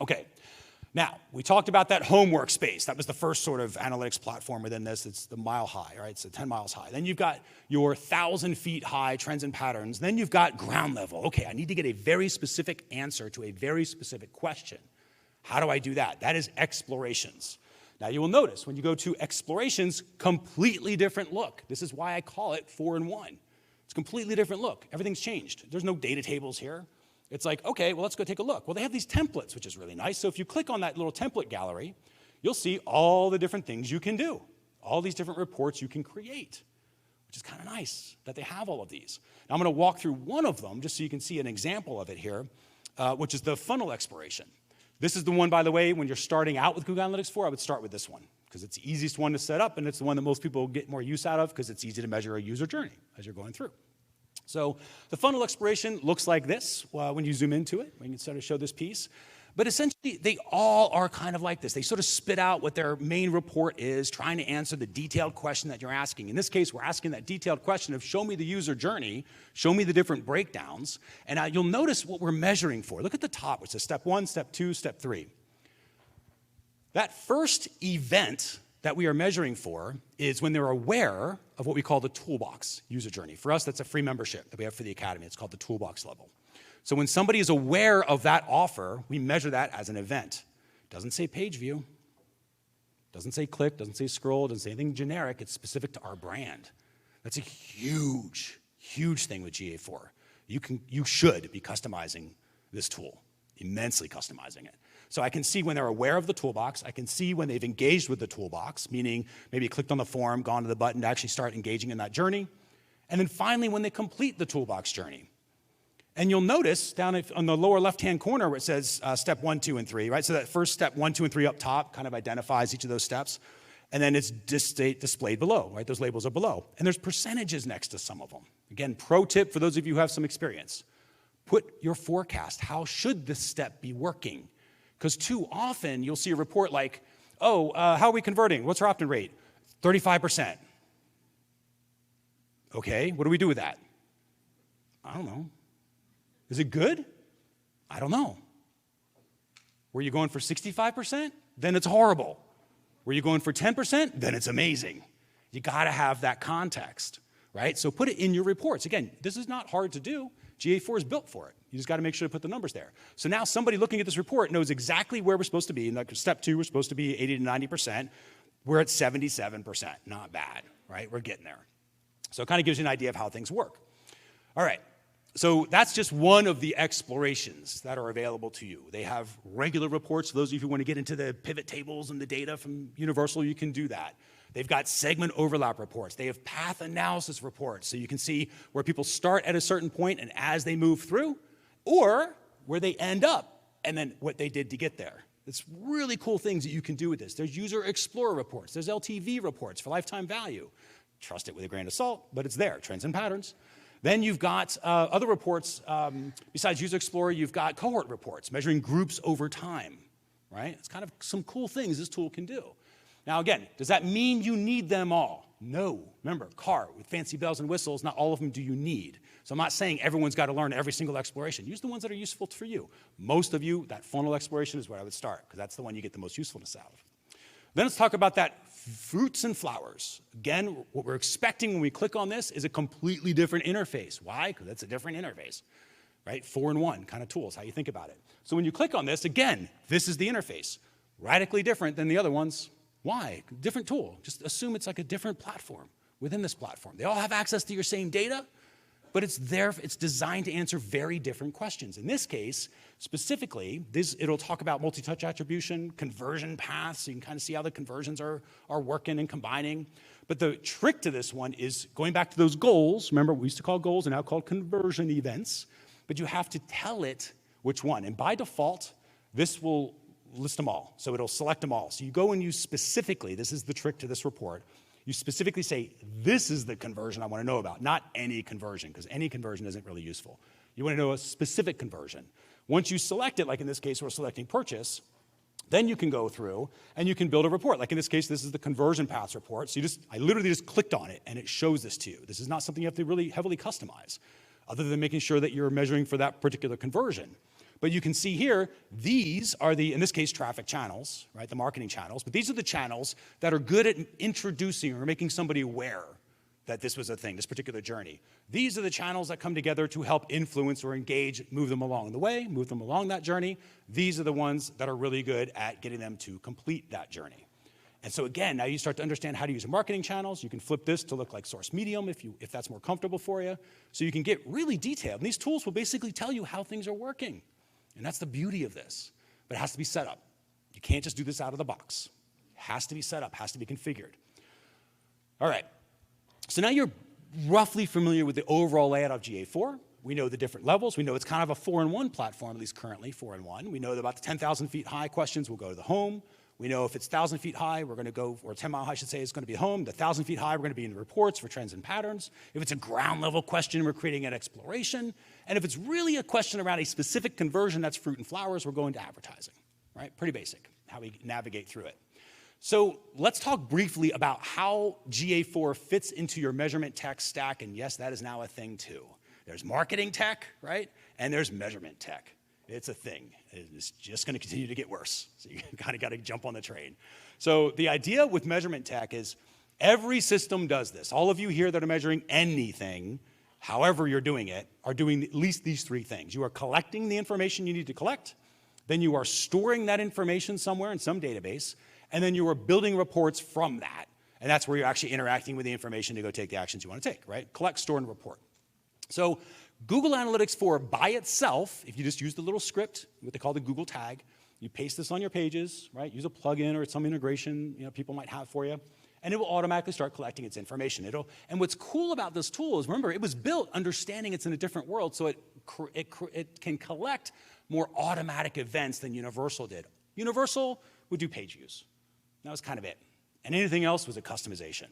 Okay, now, we talked about that home workspace. That was the first sort of analytics platform within this. It's the mile high, right? It's 10 miles high. Then you've got your 1,000 feet high trends and patterns. Then you've got ground level. Okay, I need to get a very specific answer to a very specific question. How do I do that? That is explorations. Now you will notice when you go to explorations, completely different look. This is why I call it 4-in-1. It's a completely different look. Everything's changed. There's no data tables here. It's like, okay, well, let's go take a look. Well, they have these templates, which is really nice. So if you click on that little template gallery, you'll see all the different things you can do, all these different reports you can create, which is kind of nice that they have all of these. Now I'm going to walk through one of them just so you can see an example of it here, which is the funnel exploration. This is the one, by the way, when you're starting out with Google Analytics 4, I would start with this one because it's the easiest one to set up, and it's the one that most people get more use out of because it's easy to measure a user journey as you're going through. So the funnel exploration looks like this when you zoom into it. We can sort of show this piece. But essentially, they all are kind of like this. They sort of spit out what their main report is, trying to answer the detailed question that you're asking. In this case, we're asking that detailed question of show me the user journey, show me the different breakdowns, and you'll notice what we're measuring for. Look at the top, which says step 1, step 2, step 3. That first event that we are measuring for is when they're aware of what we call the toolbox user journey. For us, that's a free membership that we have for the Academy. It's called the toolbox level. So when somebody is aware of that offer, we measure that as an event. Doesn't say page view, doesn't say click, doesn't say scroll, doesn't say anything generic. It's specific to our brand. That's a huge, huge thing with GA4. You should be customizing this tool, immensely customizing it. So I can see when they're aware of the toolbox. I can see when they've engaged with the toolbox, meaning maybe clicked on the form, gone to the button to actually start engaging in that journey. And then finally, when they complete the toolbox journey. And you'll notice down on the lower left-hand corner where it says step 1, 2, and 3, right? So that first step 1, 2, and 3 up top kind of identifies each of those steps. And then it's displayed below, right? Those labels are below. And there's percentages next to some of them. Again, pro tip for those of you who have some experience. Put your forecast. How should this step be working? Because too often you'll see a report like, oh, how are we converting? What's our opt-in rate? 35%. Okay, what do we do with that? I don't know. Is it good? I don't know. Were you going for 65%? Then it's horrible. Were you going for 10%? Then it's amazing. You gotta have that context, right? So put it in your reports. Again, this is not hard to do. GA4 is built for it. You just gotta make sure to put the numbers there. So now somebody looking at this report knows exactly where we're supposed to be. In like step 2, we're supposed to be 80 to 90%. We're at 77%, not bad, right? We're getting there. So it kind of gives you an idea of how things work. All right. So that's just one of the explorations that are available to you. They have regular reports. For those of you who want to get into the pivot tables and the data from Universal, you can do that. They've got segment overlap reports. They have path analysis reports, so you can see where people start at a certain point and as they move through, or where they end up and then what they did to get there. It's really cool things that you can do with this. There's user explorer reports. There's LTV reports for lifetime value. Trust it with a grain of salt, but it's there, trends and patterns. Then you've got other reports. Besides User Explorer, you've got cohort reports, measuring groups over time, right? It's kind of some cool things this tool can do. Now again, does that mean you need them all? No. Remember, car with fancy bells and whistles, not all of them do you need. So I'm not saying everyone's got to learn every single exploration. Use the ones that are useful for you. Most of you, that funnel exploration is where I would start, because that's the one you get the most usefulness out of. Then let's talk about that fruits and flowers. Again, what we're expecting when we click on this is a completely different interface. Why? Because it's a different interface, right? 4-in-1 kind of tools, how you think about it. So when you click on this, again, this is the interface. Radically different than the other ones. Why? Different tool. Just assume it's like a different platform within this platform. They all have access to your same data, but it's designed to answer very different questions. In this case, specifically, it'll talk about multi-touch attribution, conversion paths, so you can kind of see how the conversions are working and combining. But the trick to this one is going back to those goals. Remember, we used to call goals and now called conversion events, but you have to tell it which one. And by default, this will list them all. So it'll select them all. So you go and you specifically, this is the trick to this report, you specifically say, this is the conversion I want to know about, not any conversion, because any conversion isn't really useful. You want to know a specific conversion. Once you select it, like in this case, we're selecting purchase, then you can go through and you can build a report. Like in this case, this is the conversion paths report. So I literally just clicked on it and it shows this to you. This is not something you have to really heavily customize, other than making sure that you're measuring for that particular conversion. But you can see here, these are in this case, traffic channels, right? The marketing channels. But these are the channels that are good at introducing or making somebody aware that this was a thing, this particular journey. These are the channels that come together to help influence or engage, move them along the way, move them along that journey. These are the ones that are really good at getting them to complete that journey. And so again, now you start to understand how to use marketing channels. You can flip this to look like source medium if that's more comfortable for you. So you can get really detailed. And these tools will basically tell you how things are working. And that's the beauty of this. But it has to be set up. You can't just do this out of the box. It has to be set up, has to be configured. All right. So now you're roughly familiar with the overall layout of GA4. We know the different levels. We know it's kind of a 4-in-1 platform, at least currently, 4-in-1. We know that about the 10,000 feet high questions will go to the home. We know if it's 1,000 feet high, we're going to go, or 10 mile high, I should say, it's going to be home. The 1,000 feet high, we're going to be in the reports for trends and patterns. If it's a ground level question, we're creating an exploration. And if it's really a question around a specific conversion, that's fruit and flowers, we're going to advertising, right? Pretty basic, how we navigate through it. So let's talk briefly about how GA4 fits into your measurement tech stack. And yes, that is now a thing too. There's marketing tech, right? And there's measurement tech. It's a thing. It's just going to continue to get worse. So you kind of got to jump on the train. So the idea with measurement tech is every system does this. All of you here that are measuring anything, however you're doing it, are doing at least these three things. You are collecting the information you need to collect. Then you are storing that information somewhere in some database. And then you are building reports from that. And that's where you're actually interacting with the information to go take the actions you want to take, right? Collect, store, and report. So Google Analytics 4 by itself, if you just use the little script, what they call the Google tag, you paste this on your pages, right? Use a plugin or some integration people might have for you, and it will automatically start collecting its information. And what's cool about this tool is, remember, it was built understanding it's in a different world, so it can collect more automatic events than Universal did. Universal would do page views. That was kind of it. And anything else was a customization.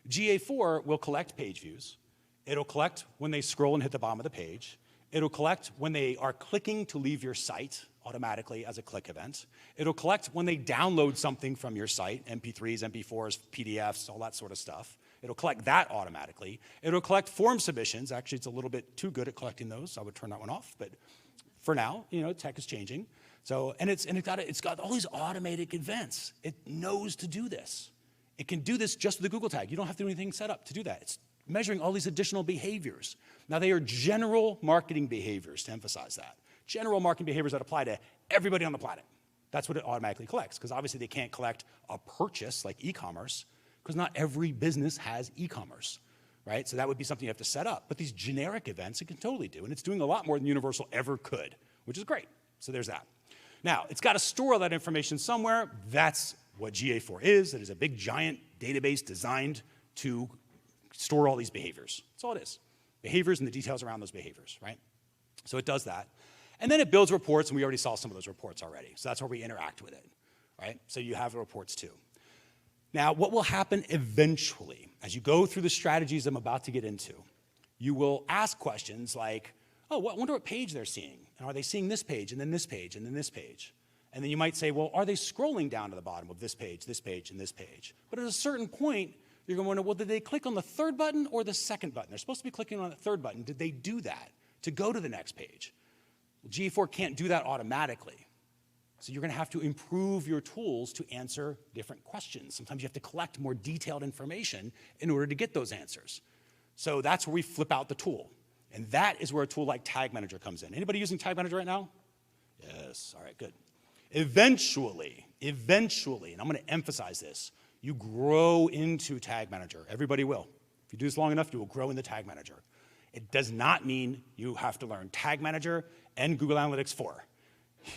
GA4 will collect page views. It'll collect when they scroll and hit the bottom of the page. It'll collect when they are clicking to leave your site automatically as a click event. It'll collect when they download something from your site, MP3s, MP4s, PDFs, all that sort of stuff. It'll collect that automatically. It'll collect form submissions. Actually, it's a little bit too good at collecting those, so I would turn that one off. But for now, tech is changing. So, and it's got all these automated events. It knows to do this. It can do this just with the Google tag. You don't have to do anything set up to do that. It's measuring all these additional behaviors. Now, they are general marketing behaviors, to emphasize that. General marketing behaviors that apply to everybody on the planet. That's what it automatically collects, because obviously they can't collect a purchase like e-commerce, because not every business has e-commerce. right? So that would be something you have to set up. But these generic events, it can totally do. And it's doing a lot more than Universal ever could, which is great. So there's that. Now, it's got to store all that information somewhere. That's what GA4 is. It is a big, giant database designed to store all these behaviors. That's all it is. Behaviors and the details around those behaviors, right? So it does that. And then it builds reports, and we already saw some of those reports already. So that's where we interact with it, right? So you have the reports too. Now, what will happen eventually, as you go through the strategies I'm about to get into, you will ask questions like, oh, I wonder what page they're seeing. And are they seeing this page, and then this page, and then this page? And then you might say, well, are they scrolling down to the bottom of this page, and this page? But at a certain point, you're going to wonder, well, did they click on the third button or the second button? They're supposed to be clicking on the third button. Did they do that to go to the next page? Well, GA4 can't do that automatically. So you're going to have to improve your tools to answer different questions. Sometimes you have to collect more detailed information in order to get those answers. So that's where we flip out the tool. And that is where a tool like Tag Manager comes in. Anybody using Tag Manager right now? Yes, all right, good. Eventually, and I'm going to emphasize this, you grow into Tag Manager. Everybody will. If you do this long enough, you will grow into Tag Manager. It does not mean you have to learn Tag Manager and Google Analytics 4.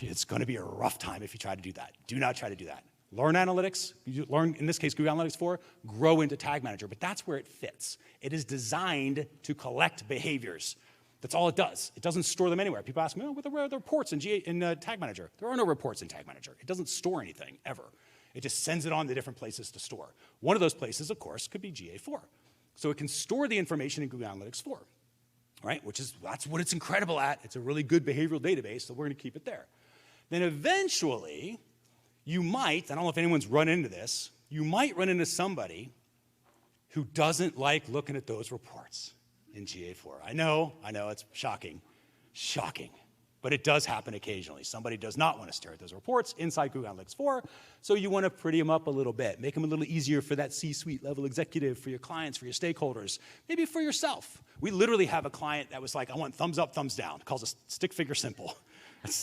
It's going to be a rough time if you try to do that. Do not try to do that. Learn analytics, you learn, in this case, Google Analytics 4, grow into Tag Manager, but that's where it fits. It is designed to collect behaviors. That's all it does. It doesn't store them anywhere. People ask me, oh, where are the reports in Tag Manager? There are no reports in Tag Manager. It doesn't store anything, ever. It just sends it on to different places to store. One of those places, of course, could be GA4. So it can store the information in Google Analytics 4, right? That's what it's incredible at. It's a really good behavioral database, so we're going to keep it there. Then eventually, you might, I don't know if anyone's run into this, you might run into somebody who doesn't like looking at those reports in GA4. I know, it's shocking, but it does happen occasionally. Somebody does not want to stare at those reports inside Google Analytics 4, so you want to pretty them up a little bit, make them a little easier for that C-suite level executive, for your clients, for your stakeholders, maybe for yourself. We literally have a client that was like, I want thumbs up, thumbs down. It calls us stick figure simple.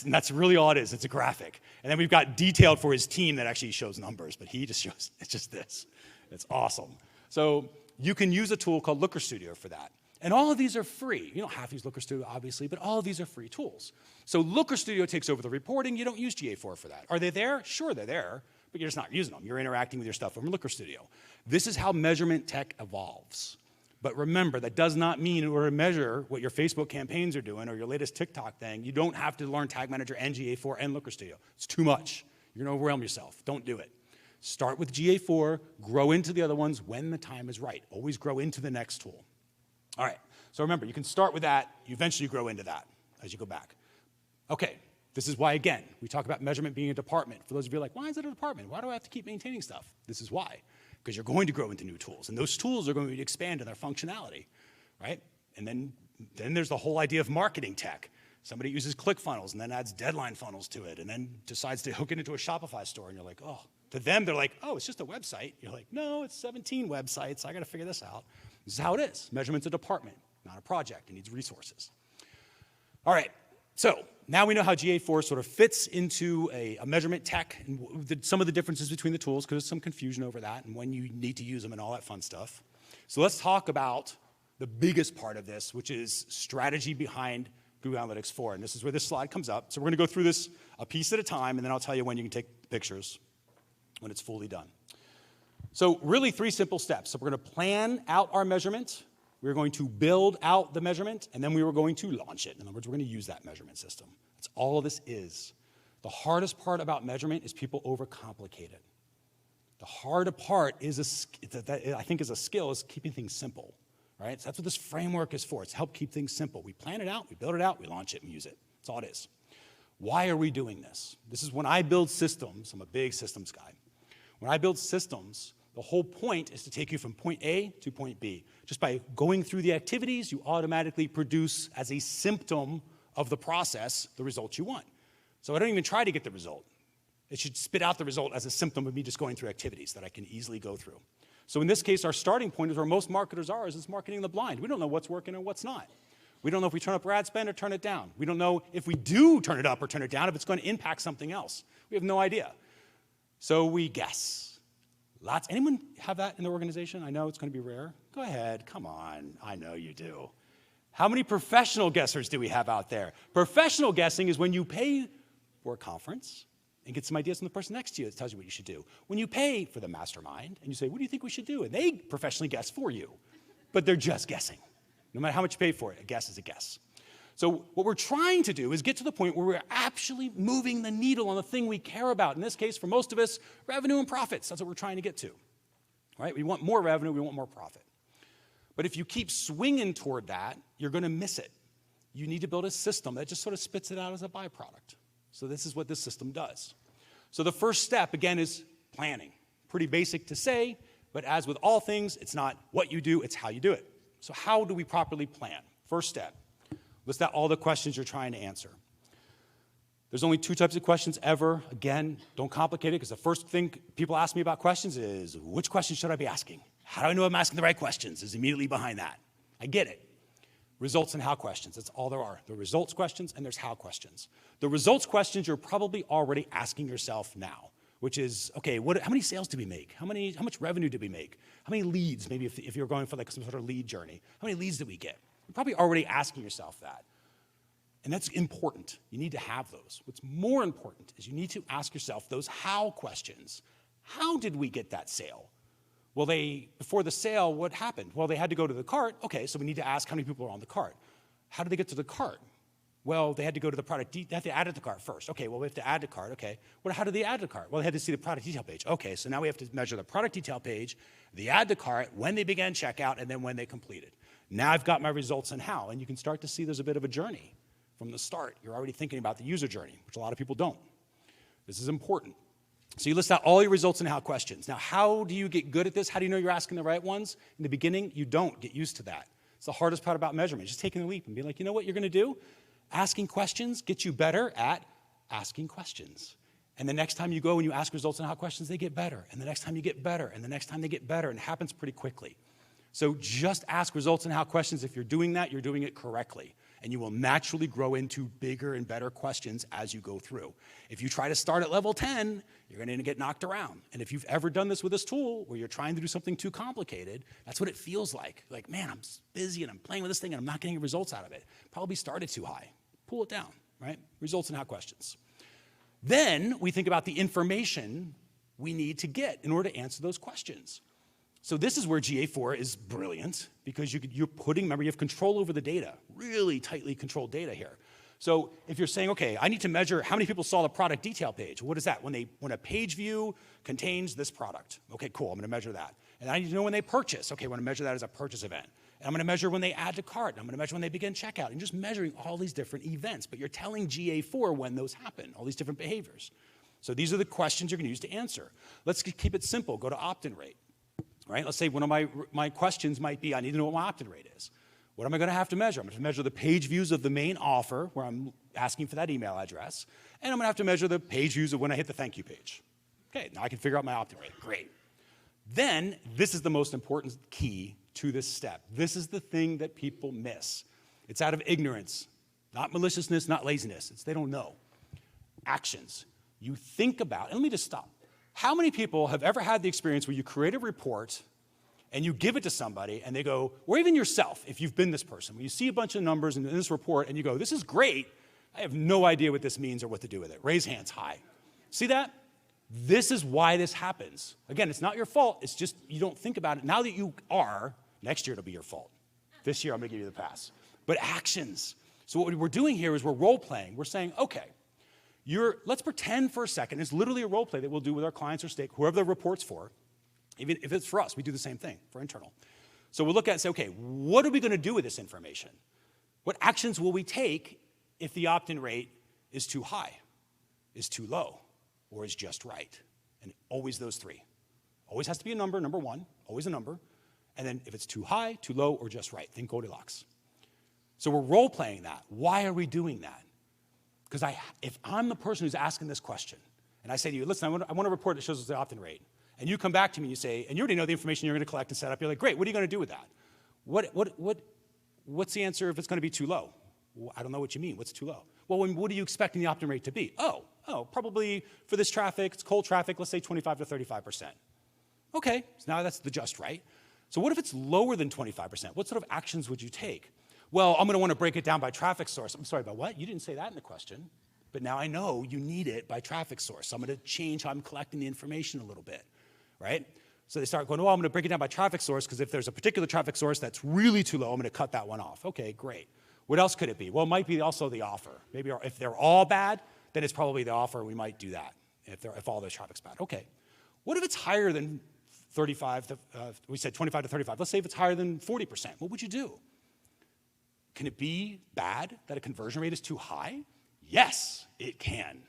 That's really all it is. It's a graphic. And then we've got detailed for his team that actually shows numbers, but he just shows, it's just this. It's awesome. So you can use a tool called Looker Studio for that. And all of these are free. You don't have to use Looker Studio, obviously, but all of these are free tools. So Looker Studio takes over the reporting. You don't use GA4 for that. Are they there? Sure, they're there, but you're just not using them. You're interacting with your stuff from Looker Studio. This is how measurement tech evolves. But remember, that does not mean in order to measure what your Facebook campaigns are doing or your latest TikTok thing, you don't have to learn Tag Manager and GA4 and Looker Studio. It's too much. You're going to overwhelm yourself. Don't do it. Start with GA4, grow into the other ones when the time is right. Always grow into the next tool. All right, so remember, you can start with that. You eventually grow into that as you go back. Okay, this is why, again, we talk about measurement being a department. For those of you who are like, why is it a department? Why do I have to keep maintaining stuff? This is why. Because you're going to grow into new tools, and those tools are going to expand in their functionality, right? And then there's the whole idea of marketing tech. Somebody uses ClickFunnels and then adds deadline funnels to it and then decides to hook it into a Shopify store, and you're like, oh. To them, they're like, oh, it's just a website. You're like, no, it's 17 websites. I got to figure this out. This is how it is. Measurement's a department, not a project. It needs resources. All right, so now we know how GA4 sort of fits into a measurement tech and some of the differences between the tools, because there's some confusion over that and when you need to use them and all that fun stuff. So let's talk about the biggest part of this, which is strategy behind Google Analytics 4. And this is where this slide comes up. So we're going to go through this a piece at a time, and then I'll tell you when you can take pictures when it's fully done. So really 3 simple steps. So we're going to plan out our measurement. We're going to build out the measurement, and then we were going to launch it. In other words, we're going to use that measurement system. That's all this is. The hardest part about measurement is people overcomplicate it. The harder part is, I think, is a skill, is keeping things simple, right? So that's what this framework is for. It's to help keep things simple. We plan it out, we build it out, we launch it, and use it. That's all it is. Why are we doing this? This is when I build systems. I'm a big systems guy. When I build systems, the whole point is to take you from point A to point B. Just by going through the activities, you automatically produce, as a symptom of the process, the results you want. So I don't even try to get the result. It should spit out the result as a symptom of me just going through activities that I can easily go through. So in this case, our starting point is where most marketers are, is marketing the blind. We don't know what's working and what's not. We don't know if we turn up our ad spend or turn it down. We don't know if we do turn it up or turn it down, if it's going to impact something else. We have no idea. So we guess. Anyone have that in their organization? I know it's going to be rare. Go ahead. Come on. I know you do. How many professional guessers do we have out there? Professional guessing is when you pay for a conference and get some ideas from the person next to you that tells you what you should do. When you pay for the mastermind and you say, what do you think we should do? And they professionally guess for you, but they're just guessing. No matter how much you pay for it, a guess is a guess. So what we're trying to do is get to the point where we're actually moving the needle on the thing we care about. In this case, for most of us, revenue and profits. That's what we're trying to get to. Right? We want more revenue, we want more profit. But if you keep swinging toward that, you're going to miss it. You need to build a system that just sort of spits it out as a byproduct. So this is what this system does. So the first step, again, is planning. Pretty basic to say, but as with all things, it's not what you do, it's how you do it. So how do we properly plan? First step. List out all the questions you're trying to answer. There's only 2 types of questions ever. Again, don't complicate it, because the first thing people ask me about questions is, which questions should I be asking? How do I know I'm asking the right questions? Is immediately behind that. I get it. Results and how questions, that's all there are. There are results questions and there's how questions. The results questions you're probably already asking yourself now, which is, okay, how many sales did we make? How much revenue did we make? How many leads, maybe if you're going for like some sort of lead journey, how many leads did we get? You're probably already asking yourself that. And that's important. You need to have those. What's more important is you need to ask yourself those how questions. How did we get that sale? Well, before the sale, what happened? Well, they had to go to the cart. Okay, so we need to ask how many people are on the cart. How did they get to the cart? Well, they had to go to the product, they had to add it to the cart first. Okay, well, we have to add to cart. Okay, well, how did they add to cart? Well, they had to see the product detail page. Okay, so now we have to measure the product detail page, the add to cart, when they began checkout, and then when they completed. Now I've got my results and how, and you can start to see there's a bit of a journey from the start. You're already thinking about the user journey, which a lot of people don't. This is important. So you list out all your results and how questions. Now, how do you get good at this? How do you know you're asking the right ones? In the beginning, you don't. Get used to that. It's the hardest part about measurement, just taking the leap and being like, you know what you're going to do? Asking questions gets you better at asking questions. And the next time you go and you ask results and how questions, they get better. And the next time you get better. And the next time they get better. And it happens pretty quickly. So just ask results and how questions. If you're doing that, you're doing it correctly. And you will naturally grow into bigger and better questions as you go through. If you try to start at level 10, you're going to get knocked around. And if you've ever done this with this tool where you're trying to do something too complicated, that's what it feels like. Like, man, I'm busy and I'm playing with this thing and I'm not getting results out of it. Probably started too high. Pull it down, right? Results and how questions. Then we think about the information we need to get in order to answer those questions. So this is where GA4 is brilliant, because you're putting, remember, you have control over the data, really tightly controlled data here. So if you're saying, okay, I need to measure how many people saw the product detail page. What is that? When a page view contains this product. Okay, cool, I'm going to measure that. And I need to know when they purchase. Okay, I want to measure that as a purchase event. And I'm going to measure when they add to cart. And I'm going to measure when they begin checkout. And just measuring all these different events. But you're telling GA4 when those happen, all these different behaviors. So these are the questions you're going to use to answer. Let's keep it simple. Go to opt-in rate. Right? Let's say one of my questions might be, I need to know what my opt-in rate is. What am I going to have to measure? I'm going to measure the page views of the main offer, where I'm asking for that email address, and I'm going to have to measure the page views of when I hit the thank you page. Okay, now I can figure out my opt-in rate. Great. Then, this is the most important key to this step. This is the thing that people miss. It's out of ignorance, not maliciousness, not laziness. It's they don't know. Actions. You think about, and let me just stop. How many people have ever had the experience where you create a report and you give it to somebody and they go, or even yourself, if you've been this person, when you see a bunch of numbers in this report and you go, this is great, I have no idea what this means or what to do with it. Raise hands high. See that? This is why this happens. Again, it's not your fault. It's just you don't think about it. Now that you are, next year it'll be your fault. This year I'm going to give you the pass. But actions. So what we're doing here is we're role-playing. We're saying, okay, let's pretend for a second, it's literally a role play that we'll do with our clients or whoever the report's for. Even if it's for us, we do the same thing for internal. So we'll look at and say, okay, what are we going to do with this information? What actions will we take if the opt-in rate is too high, is too low, or is just right? And always those three. Always has to be a number, number one, always a number. And then if it's too high, too low, or just right, think Goldilocks. So we're role-playing that. Why are we doing that? Because if I'm the person who's asking this question, and I say to you, listen, I want a report that shows us the opt-in rate, and you come back to me and you say, and you already know the information you're going to collect and set up, you're like, great, what are you going to do with that? What's the answer if it's going to be too low? Well, I don't know what you mean. What's too low? Well, what are you expecting the opt-in rate to be? Oh, probably for this traffic, it's cold traffic, let's say 25 to 35%. Okay, so now that's the just right. So what if it's lower than 25%? What sort of actions would you take? Well, I'm gonna wanna break it down by traffic source. I'm sorry, by what? You didn't say that in the question. But now I know you need it by traffic source. So I'm gonna change how I'm collecting the information a little bit, right? So they start going, well, I'm gonna break it down by traffic source because if there's a particular traffic source that's really too low, I'm gonna cut that one off. Okay, great. What else could it be? Well, it might be also the offer. Maybe if they're all bad, then it's probably the offer. We might do that if all the traffic's bad. Okay. What if it's higher than 35 to, we said 25 to 35. Let's say if it's higher than 40%. What would you do? Can it be bad that a conversion rate is too high? Yes, it can.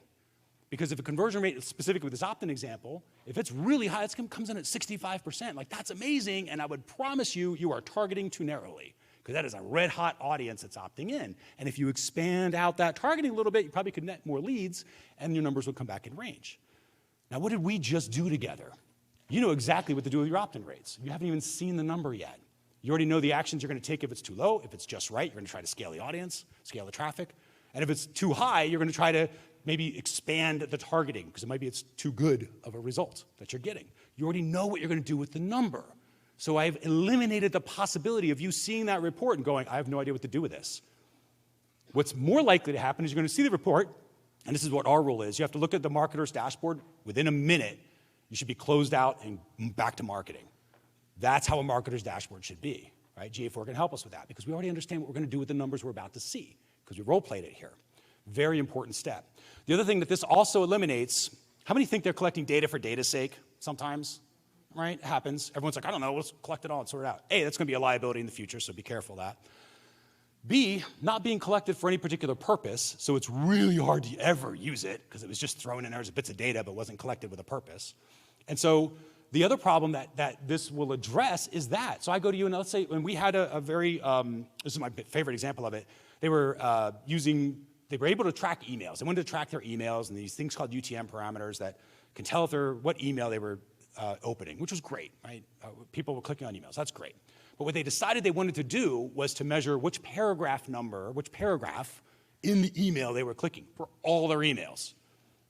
Because if a conversion rate, specifically with this opt-in example, if it's really high, it comes in at 65%. Like, that's amazing, and I would promise you, you are targeting too narrowly, because that is a red-hot audience that's opting in. And if you expand out that targeting a little bit, you probably could net more leads, and your numbers would come back in range. Now, what did we just do together? You know exactly what to do with your opt-in rates. You haven't even seen the number yet. You already know the actions you're going to take if it's too low. If it's just right, you're going to try to scale the audience, scale the traffic. And if it's too high, you're going to try to maybe expand the targeting, because it might be it's too good of a result that you're getting. You already know what you're going to do with the number. So I've eliminated the possibility of you seeing that report and going, I have no idea what to do with this. What's more likely to happen is you're going to see the report, and this is what our rule is. You have to look at the marketer's dashboard. Within a minute, you should be closed out and back to marketing. That's how a marketer's dashboard should be, right? GA4 can help us with that because we already understand what we're going to do with the numbers we're about to see because we role-played it here. Very important step. The other thing that this also eliminates, how many think they're collecting data for data's sake sometimes, right? It happens. Everyone's like, I don't know, let's collect it all and sort it out. A, that's going to be a liability in the future, so be careful of that. B, not being collected for any particular purpose, so it's really hard to ever use it because it was just thrown in there as bits of data but wasn't collected with a purpose. And so the other problem that this will address is that. So I go to you and let's say when we had a very, this is my favorite example of it, they were able to track emails. They wanted to track their emails and these things called UTM parameters that can tell what email they were opening, which was great, right? People were clicking on emails, that's great. But what they decided they wanted to do was to measure which paragraph in the email they were clicking for all their emails.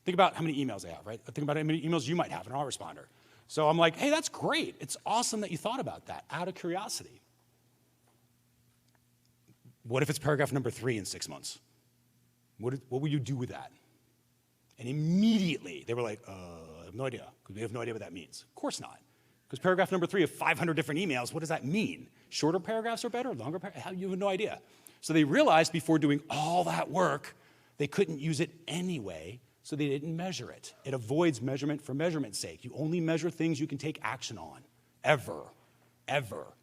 Think about how many emails they have, right? Think about how many emails you might have in an autoresponder. So I'm like, hey, that's great. It's awesome that you thought about that out of curiosity. What if it's paragraph number 3 in 6 months? What will you do with that? And immediately they were like, I have no idea, because we have no idea what that means. Of course not. Because paragraph number 3 of 500 different emails, what does that mean? Shorter paragraphs are better, longer paragraphs? You have no idea. So they realized before doing all that work, they couldn't use it anyway, so they didn't measure it. It avoids measurement for measurement's sake. You only measure things you can take action on, ever.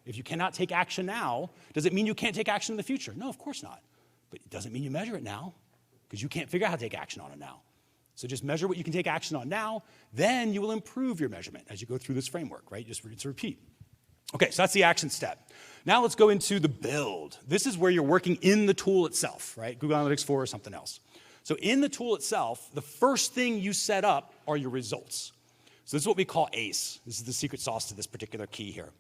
If you cannot take action now, does it mean you can't take action in the future? No, of course not. But it doesn't mean you measure it now, because you can't figure out how to take action on it now. So just measure what you can take action on now, then you will improve your measurement as you go through this framework, right? Just rinse and repeat. Okay, so that's the action step. Now let's go into the build. This is where you're working in the tool itself, right? Google Analytics 4 or something else. So in the tool itself, the first thing you set up are your results. So this is what we call ACE. This is the secret sauce to this particular key here.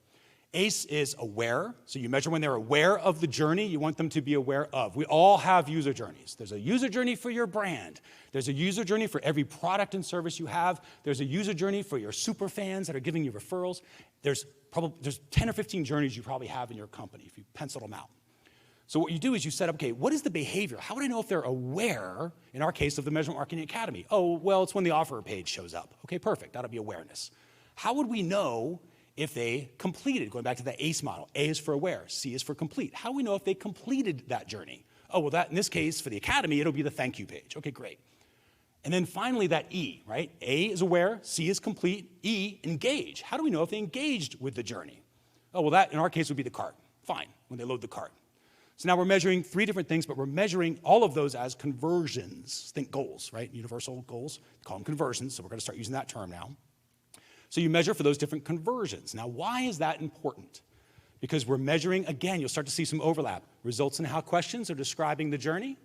ACE is aware, so you measure when they're aware of the journey you want them to be aware of. We all have user journeys. There's a user journey for your brand. There's a user journey for every product and service you have. There's a user journey for your super fans that are giving you referrals. There's 10 or 15 journeys you probably have in your company if you pencil them out. So what you do is you set up, okay, what is the behavior? How would I know if they're aware, in our case, of the Measurement Marketing Academy? Oh, well, it's when the offer page shows up. Okay, perfect, that'll be awareness. How would we know if they completed, going back to the ACE model? A is for aware, C is for complete. How do we know if they completed that journey? Oh, well, that in this case, for the Academy, it'll be the thank you page. Okay, great. And then finally that E, right? A is aware, C is complete, E, engage. How do we know if they engaged with the journey? Oh, well, that in our case would be the cart. Fine, when they load the cart. So now we're measuring 3 different things, but we're measuring all of those as conversions. Think goals, right? Universal goals, call them conversions, so we're gonna start using that term now. So you measure for those different conversions. Now, why is that important? Because we're measuring, again, you'll start to see some overlap. Results in how questions are describing the journey.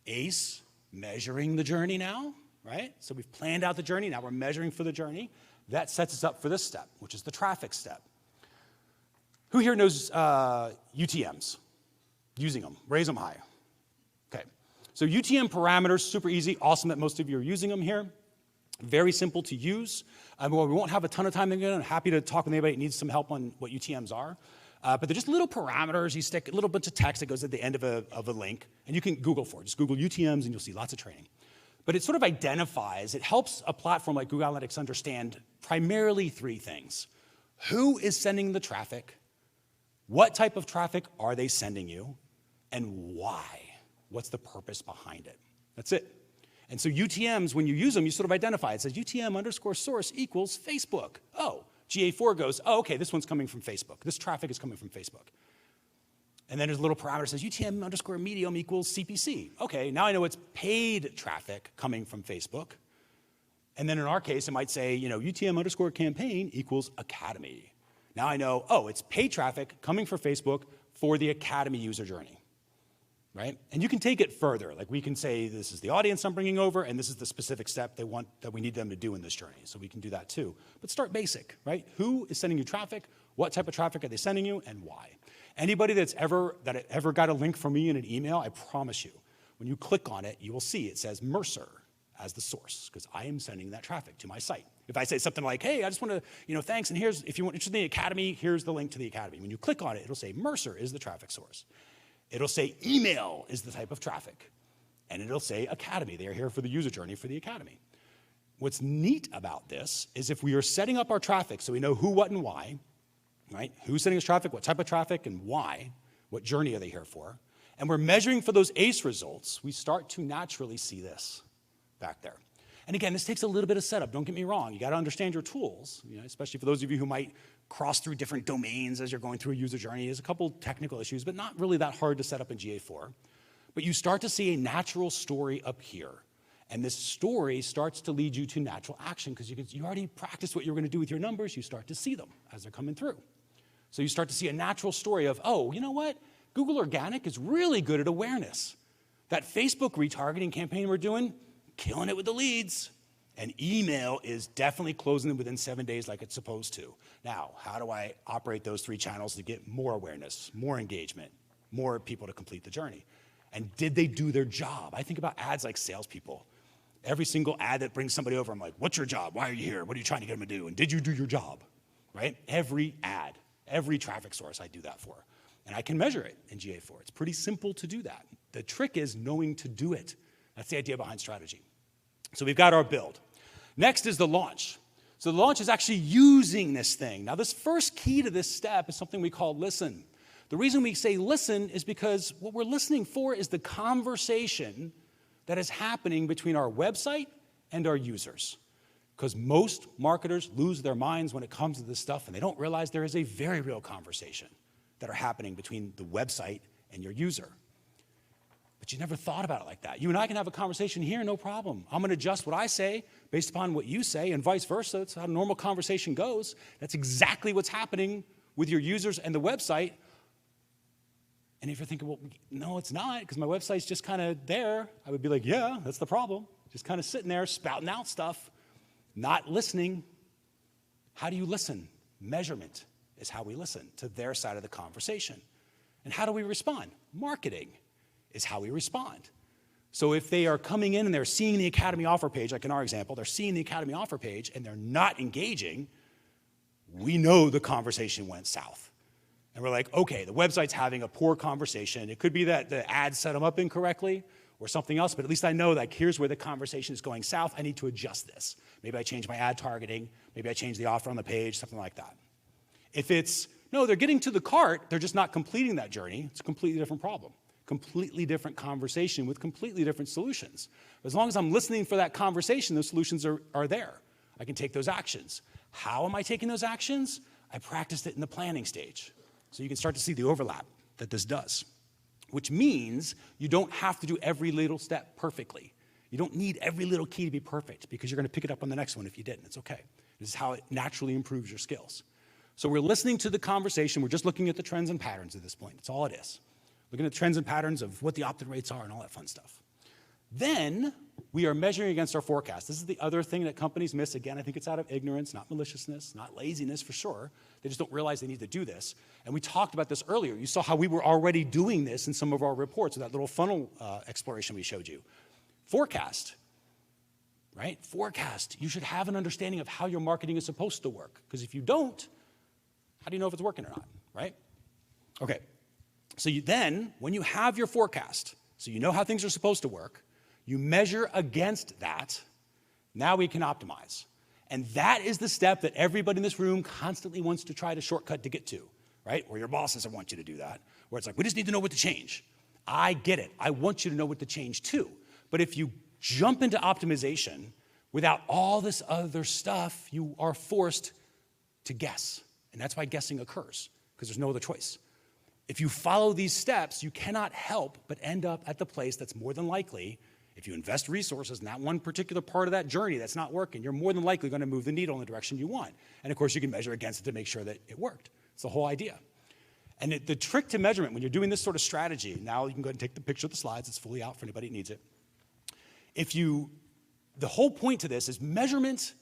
ACE, measuring the journey now, right? So we've planned out the journey, now we're measuring for the journey. That sets us up for this step, which is the traffic step. Who here knows UTMs? Using them, raise them high. Okay, so UTM parameters, super easy, awesome that most of you are using them here. Very simple to use. Well, we won't have a ton of time again. I'm happy to talk with anybody that needs some help on what UTMs are. But they're just little parameters. You stick a little bit of text that goes at the end of a link, and you can Google for it. Just Google UTMs, and you'll see lots of training. But it sort of identifies, it helps a platform like Google Analytics understand primarily three things. Who is sending the traffic? What type of traffic are they sending you? And why? What's the purpose behind it? That's it. And so UTMs, when you use them, you sort of identify. It says UTM_source equals Facebook. Oh, GA4 goes, oh, okay, this one's coming from Facebook. This traffic is coming from Facebook. And then there's a little parameter that says UTM_medium equals CPC. Okay, now I know it's paid traffic coming from Facebook. And then in our case, it might say, UTM_campaign equals Academy. Now I know, oh, it's paid traffic coming from Facebook for the Academy user journey. Right? And you can take it further. Like we can say, this is the audience I'm bringing over, and this is the specific step that we need them to do in this journey. So we can do that too. But start basic, right? Who is sending you traffic? What type of traffic are they sending you, and why? Anybody that ever got a link from me in an email, I promise you, when you click on it, you will see it says Mercer as the source, because I am sending that traffic to my site. If I say something like, hey, I just want to, thanks, and here's, if you're interested in the Academy, here's the link to the Academy. When you click on it, it'll say Mercer is the traffic source. It'll say email is the type of traffic. And it'll say Academy. They are here for the user journey for the Academy. What's neat about this is if we are setting up our traffic so we know who, what, and why, right? Who's sending us traffic, what type of traffic, and why, what journey are they here for, and we're measuring for those ACE results, we start to naturally see this back there. And again, this takes a little bit of setup. Don't get me wrong. You got to understand your tools, especially for those of you who might cross through different domains as you're going through a user journey. There's a couple technical issues, but not really that hard to set up in GA4. But you start to see a natural story up here. And this story starts to lead you to natural action because you already practiced what you were going to do with your numbers. You start to see them as they're coming through. So you start to see a natural story of, oh, you know what? Google Organic is really good at awareness. That Facebook retargeting campaign we're doing, killing it with the leads. And email is definitely closing them within 7 days like it's supposed to. Now, how do I operate those three channels to get more awareness, more engagement, more people to complete the journey? And did they do their job? I think about ads like salespeople. Every single ad that brings somebody over, I'm like, what's your job? Why are you here? What are you trying to get them to do? And did you do your job? Right? Every ad, every traffic source I do that for. And I can measure it in GA4. It's pretty simple to do that. The trick is knowing to do it. That's the idea behind strategy. So we've got our build. Next is the launch. So the launch is actually using this thing. Now this first key to this step is something we call listen. The reason we say listen is because what we're listening for is the conversation that is happening between our website and our users. Because most marketers lose their minds when it comes to this stuff and they don't realize there is a very real conversation that are happening between the website and your user. But you never thought about it like that. You and I can have a conversation here, no problem. I'm going to adjust what I say based upon what you say, and vice versa. That's how a normal conversation goes. That's exactly what's happening with your users and the website. And if you're thinking, well, no, it's not, because my website's just kind of there, I would be like, yeah, that's the problem. Just kind of sitting there, spouting out stuff, not listening. How do you listen? Measurement is how we listen to their side of the conversation. And how do we respond? Marketing is how we respond. So if they are coming in and they're seeing the Academy offer page, like in our example, they're seeing the Academy offer page and they're not engaging, we know the conversation went south. And we're like, okay, the website's having a poor conversation. It could be that the ad set them up incorrectly or something else, but at least I know, like, here's where the conversation is going south. I need to adjust this. Maybe I change my ad targeting. Maybe I change the offer on the page, something like that. If it's, no, they're getting to the cart, they're just not completing that journey, it's a completely different problem. Completely different conversation with completely different solutions. As long as I'm listening for that conversation, those solutions are there. I can take those actions. How am I taking those actions? I practiced it in the planning stage. So you can start to see the overlap that this does, which means you don't have to do every little step perfectly. You don't need every little key to be perfect because you're going to pick it up on the next one if you didn't. It's okay. This is how it naturally improves your skills. So we're listening to the conversation. We're just looking at the trends and patterns at this point. That's all it is. Looking at trends and patterns of what the opt-in rates are and all that fun stuff. Then we are measuring against our forecast. This is the other thing that companies miss. Again, I think it's out of ignorance, not maliciousness, not laziness for sure. They just don't realize they need to do this. And we talked about this earlier. You saw how we were already doing this in some of our reports with that little funnel exploration we showed you. Forecast. right? Forecast. You should have an understanding of how your marketing is supposed to work. Because if you don't, how do you know if it's working or not, right? Okay. So then, when you have your forecast, so you know how things are supposed to work, you measure against that, now we can optimize. And that is the step that everybody in this room constantly wants to try to shortcut to get to, right? Where your boss doesn't want you to do that. Where it's like, we just need to know what to change. I get it. I want you to know what to change too. But if you jump into optimization without all this other stuff, you are forced to guess. And that's why guessing occurs, because there's no other choice. If you follow these steps, you cannot help but end up at the place that's more than likely, if you invest resources in that one particular part of that journey that's not working, you're more than likely going to move the needle in the direction you want. And of course, you can measure against it to make sure that it worked. It's the whole idea. And the trick to measurement, when you're doing this sort of strategy, now you can go ahead and take the picture of the slides. It's fully out for anybody who needs it. The whole point to this is measurement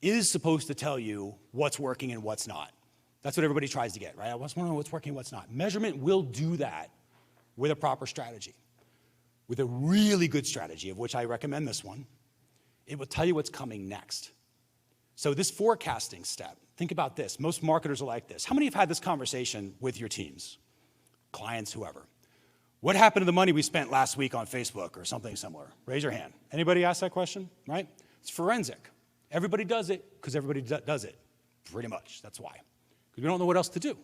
is supposed to tell you what's working and what's not. That's what everybody tries to get, right? I just want to know what's working and what's not. Measurement will do that with a proper strategy. With a really good strategy, of which I recommend this one, it will tell you what's coming next. So this forecasting step, think about this. Most marketers are like this. How many have had this conversation with your teams, clients, whoever? What happened to the money we spent last week on Facebook or something similar? Raise your hand. Anybody ask that question, right? It's forensic. Everybody does it because everybody does it, pretty much. That's why. Because we don't know what else to do.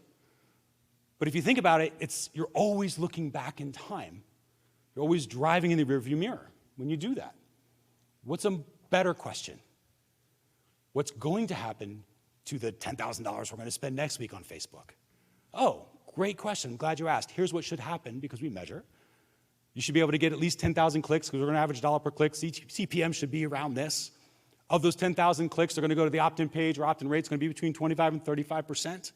But if you think about it, you're always looking back in time. You're always driving in the rearview mirror when you do that. What's a better question? What's going to happen to the $10,000 we're going to spend next week on Facebook? Oh, great question. I'm glad you asked. Here's what should happen because we measure. You should be able to get at least 10,000 clicks because we're going to average $1 per click. CPM should be around this. Of those 10,000 clicks, they're going to go to the opt-in page. Our opt-in rate's going to be between 25 and 35%.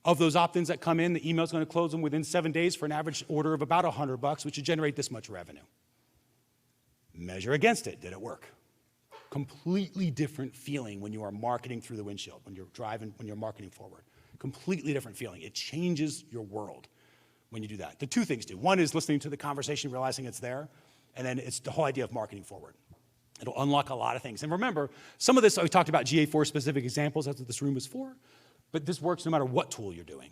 Of those opt-ins that come in, the email's going to close them within 7 days for an average order of about $100, which would generate this much revenue. Measure against it. Did it work? Completely different feeling when you are marketing through the windshield, when you're driving, when you're marketing forward. Completely different feeling. It changes your world when you do that. The two things do. One is listening to the conversation, realizing it's there, and then it's the whole idea of marketing forward. It'll unlock a lot of things. And remember, some of this, we talked about GA4 specific examples. That's what this room is for. But this works no matter what tool you're doing.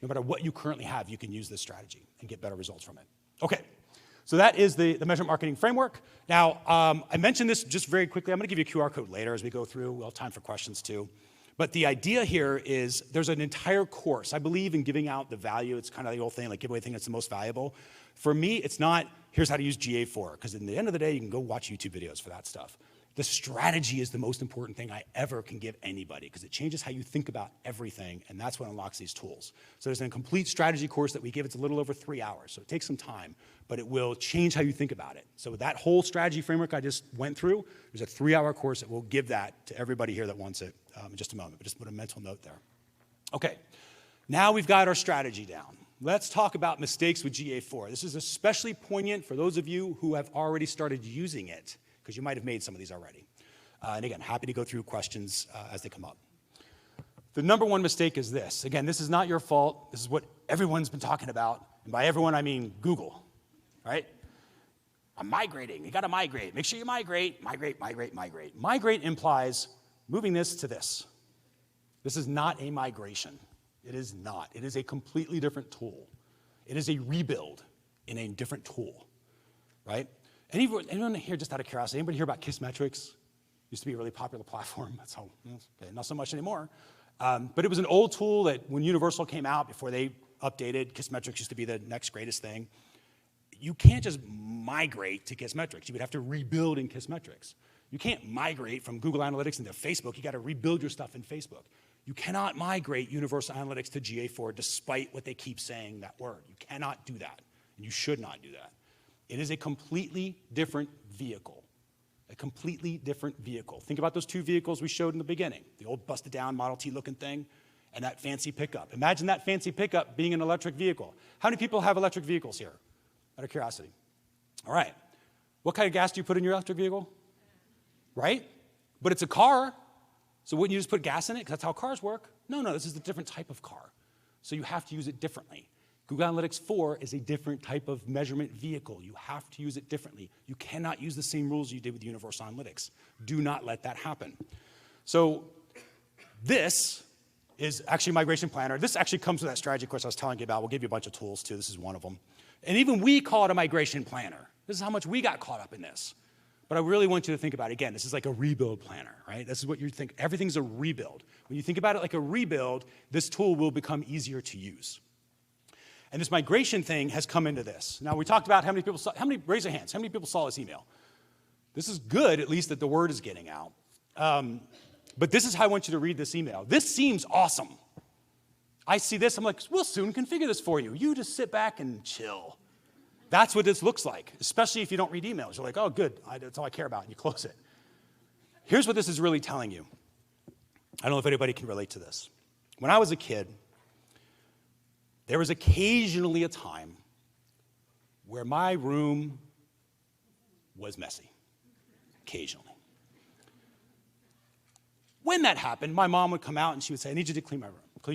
No matter what you currently have, you can use this strategy and get better results from it. Okay, so that is the measurement marketing framework. Now, I mentioned this just very quickly. I'm going to give you a QR code later as we go through. We'll have time for questions too. But the idea here is there's an entire course. I believe in giving out the value. It's kind of the old thing, like give away the thing that's the most valuable. For me, it's not, here's how to use GA4, because in the end of the day, you can go watch YouTube videos for that stuff. The strategy is the most important thing I ever can give anybody because it changes how you think about everything, and that's what unlocks these tools. So there's a complete strategy course that we give. It's a little over 3 hours, so it takes some time, but it will change how you think about it. So that whole strategy framework I just went through, there's a 3-hour course that will give that to everybody here that wants it in just a moment, but just put a mental note there. Okay, now we've got our strategy down. Let's talk about mistakes with GA4. This is especially poignant for those of you who have already started using it, because you might have made some of these already. And again, happy to go through questions as they come up. The number one mistake is this. Again, this is not your fault. This is what everyone's been talking about. And by everyone, I mean Google, right? I'm migrating. You got to migrate. Make sure you migrate, migrate, migrate, migrate. Migrate implies moving this to this. This is not a migration. It is not. It is a completely different tool. It is a rebuild in a different tool, right? Anyone here, just out of curiosity, anybody hear about Kissmetrics? Used to be a really popular platform. That's how, okay, not so much anymore. But it was an old tool that when Universal came out, before they updated, Kissmetrics used to be the next greatest thing. You can't just migrate to Kissmetrics. You would have to rebuild in Kissmetrics. You can't migrate from Google Analytics into Facebook. You got to rebuild your stuff in Facebook. You cannot migrate Universal Analytics to GA4 despite what they keep saying that word. You cannot do that, and you should not do that. It is a completely different vehicle. A completely different vehicle. Think about those two vehicles we showed in the beginning. The old busted down Model T looking thing and that fancy pickup. Imagine that fancy pickup being an electric vehicle. How many people have electric vehicles here? Out of curiosity. All right. What kind of gas do you put in your electric vehicle? Right? But it's a car. So wouldn't you just put gas in it? Because that's how cars work. No, this is a different type of car. So you have to use it differently. Google Analytics 4 is a different type of measurement vehicle. You have to use it differently. You cannot use the same rules you did with Universal Analytics. Do not let that happen. So this is actually Migration Planner. This actually comes with that strategy course I was telling you about. We'll give you a bunch of tools too. This is one of them. And even we call it a Migration Planner. This is how much we got caught up in this. But I really want you to think about it. Again, this is like a rebuild planner, right? This is what you think. Everything's a rebuild. When you think about it like a rebuild, this tool will become easier to use. And this migration thing has come into this. Now, we talked about how many people saw, raise your hands, how many people saw this email? This is good, at least that the word is getting out. But this is how I want you to read this email. This seems awesome. I see this, I'm like, we'll soon configure this for you. You just sit back and chill. That's what this looks like, especially if you don't read emails. You're like, oh, good, that's all I care about, and you close it. Here's what this is really telling you. I don't know if anybody can relate to this. When I was a kid, there was occasionally a time where my room was messy, occasionally. When that happened, my mom would come out and she would say, I need you to clean your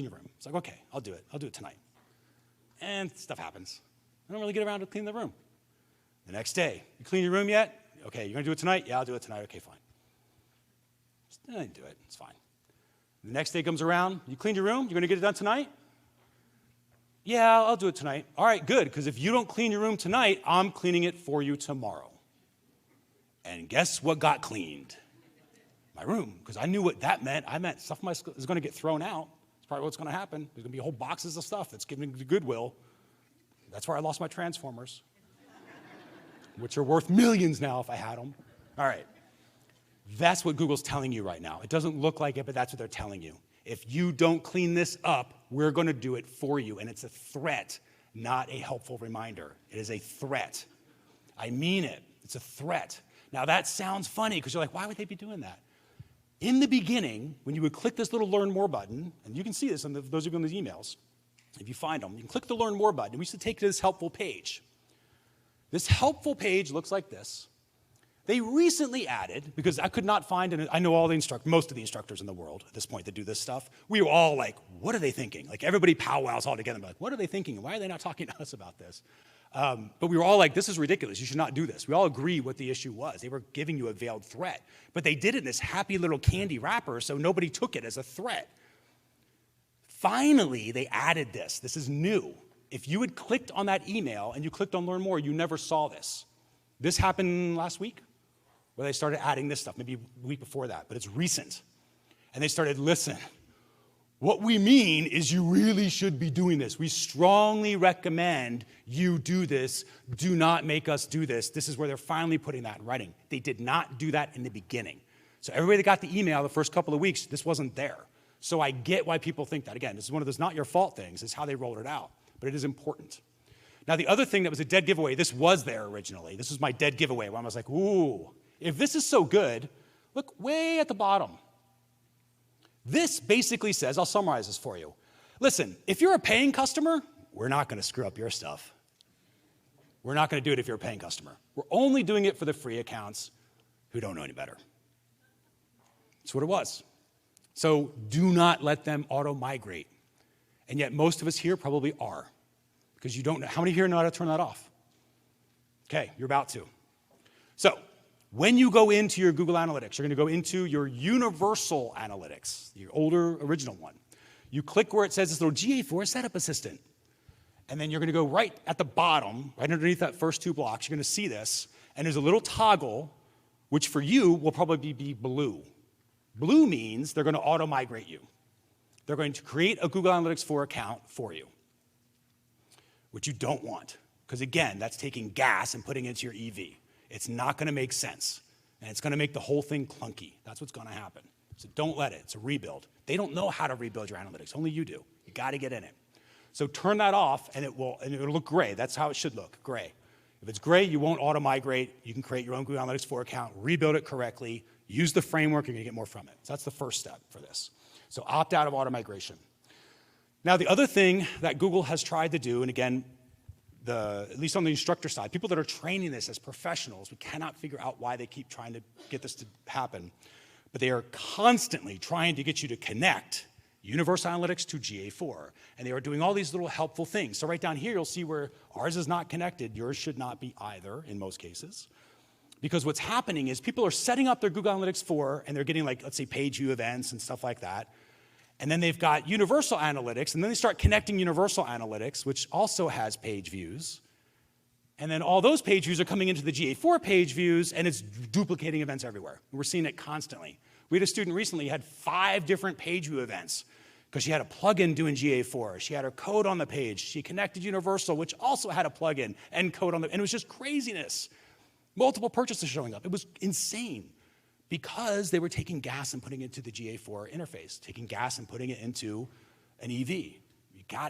room. It's like, okay, I'll do it tonight. And stuff happens. I don't really get around to clean the room. The next day, you clean your room yet? Okay, you're gonna do it tonight? Yeah, I'll do it tonight, okay, fine. I didn't do it, it's fine. The next day comes around, you cleaned your room, you're gonna get it done tonight? Yeah, I'll do it tonight. All right, good, because if you don't clean your room tonight, I'm cleaning it for you tomorrow. And guess what got cleaned? My room, because I knew what that meant. I meant stuff is gonna get thrown out. That's probably what's gonna happen. There's gonna be whole boxes of stuff that's given to Goodwill. That's where I lost my Transformers, which are worth millions now if I had them. All right, that's what Google's telling you right now. It doesn't look like it, but that's what they're telling you. If you don't clean this up, we're going to do it for you. And it's a threat, not a helpful reminder. It is a threat. I mean it. It's a threat. Now, that sounds funny because you're like, why would they be doing that? In the beginning, when you would click this little Learn More button, and you can see this on those of you on these emails, if you find them, you can click the Learn More button. And we used to take to this helpful page. This helpful page looks like this. They recently added, because I could not find, and I know all the most of the instructors in the world at this point that do this stuff, we were all like, what are they thinking? Like everybody powwows all together and be like, what are they thinking? Why are they not talking to us about this? But we were all like, this is ridiculous. You should not do this. We all agree what the issue was. They were giving you a veiled threat. But they did it in this happy little candy wrapper, so nobody took it as a threat. Finally, they added this. This is new. If you had clicked on that email and you clicked on Learn More, you never saw this. This happened last week, where they started adding this stuff, maybe a week before that, but it's recent. And they started, listen, what we mean is you really should be doing this. We strongly recommend you do this. Do not make us do this. This is where they're finally putting that in writing. They did not do that in the beginning. So everybody that got the email the first couple of weeks, this wasn't there. So I get why people think that. Again, this is one of those not your fault things. It's how they rolled it out, but it is important. Now, the other thing that was a dead giveaway, this was there originally. This was my dead giveaway when I was like, ooh, if this is so good, look way at the bottom. This basically says, I'll summarize this for you. Listen, if you're a paying customer, we're not going to screw up your stuff. We're not going to do it if you're a paying customer. We're only doing it for the free accounts who don't know any better. That's what it was. So do not let them auto-migrate. And yet most of us here probably are, because you don't know. How many here know how to turn that off? Okay, you're about to. So when you go into your Google Analytics, you're going to go into your Universal Analytics, your older original one. You click where it says this little GA4 Setup Assistant. And then you're going to go right at the bottom, right underneath that first two blocks. You're going to see this. And there's a little toggle, which for you will probably be blue. Blue means they're going to auto-migrate you. They're going to create a Google Analytics 4 account for you, which you don't want. Because again, that's taking gas and putting it into your EV. It's not going to make sense. And it's going to make the whole thing clunky. That's what's going to happen. So don't let it. It's a rebuild. They don't know how to rebuild your analytics. Only you do. You got to get in it. So turn that off, and it'll look gray. That's how it should look, gray. If it's gray, you won't auto-migrate. You can create your own Google Analytics 4 account, rebuild it correctly, use the framework, you're going to get more from it. So that's the first step for this. So opt out of auto-migration. Now, the other thing that Google has tried to do, and again, at least on the instructor side, people that are training this as professionals, we cannot figure out why they keep trying to get this to happen, but they are constantly trying to get you to connect Universal Analytics to GA4. And they are doing all these little helpful things. So right down here, you'll see where ours is not connected. Yours should not be either in most cases. Because what's happening is people are setting up their Google Analytics 4, and they're getting, like, let's say, page view events and stuff like that. And then they've got Universal Analytics, and then they start connecting Universal Analytics, which also has page views. And then all those page views are coming into the GA4 page views, and it's duplicating events everywhere. We're seeing it constantly. We had a student recently who had 5 different page view events because she had a plugin doing GA4. She had her code on the page. She connected Universal, which also had a plugin and code on the, and it was just craziness. Multiple purchases showing up. It was insane because they were taking gas and putting it into the GA4 interface, taking gas and putting it into an EV.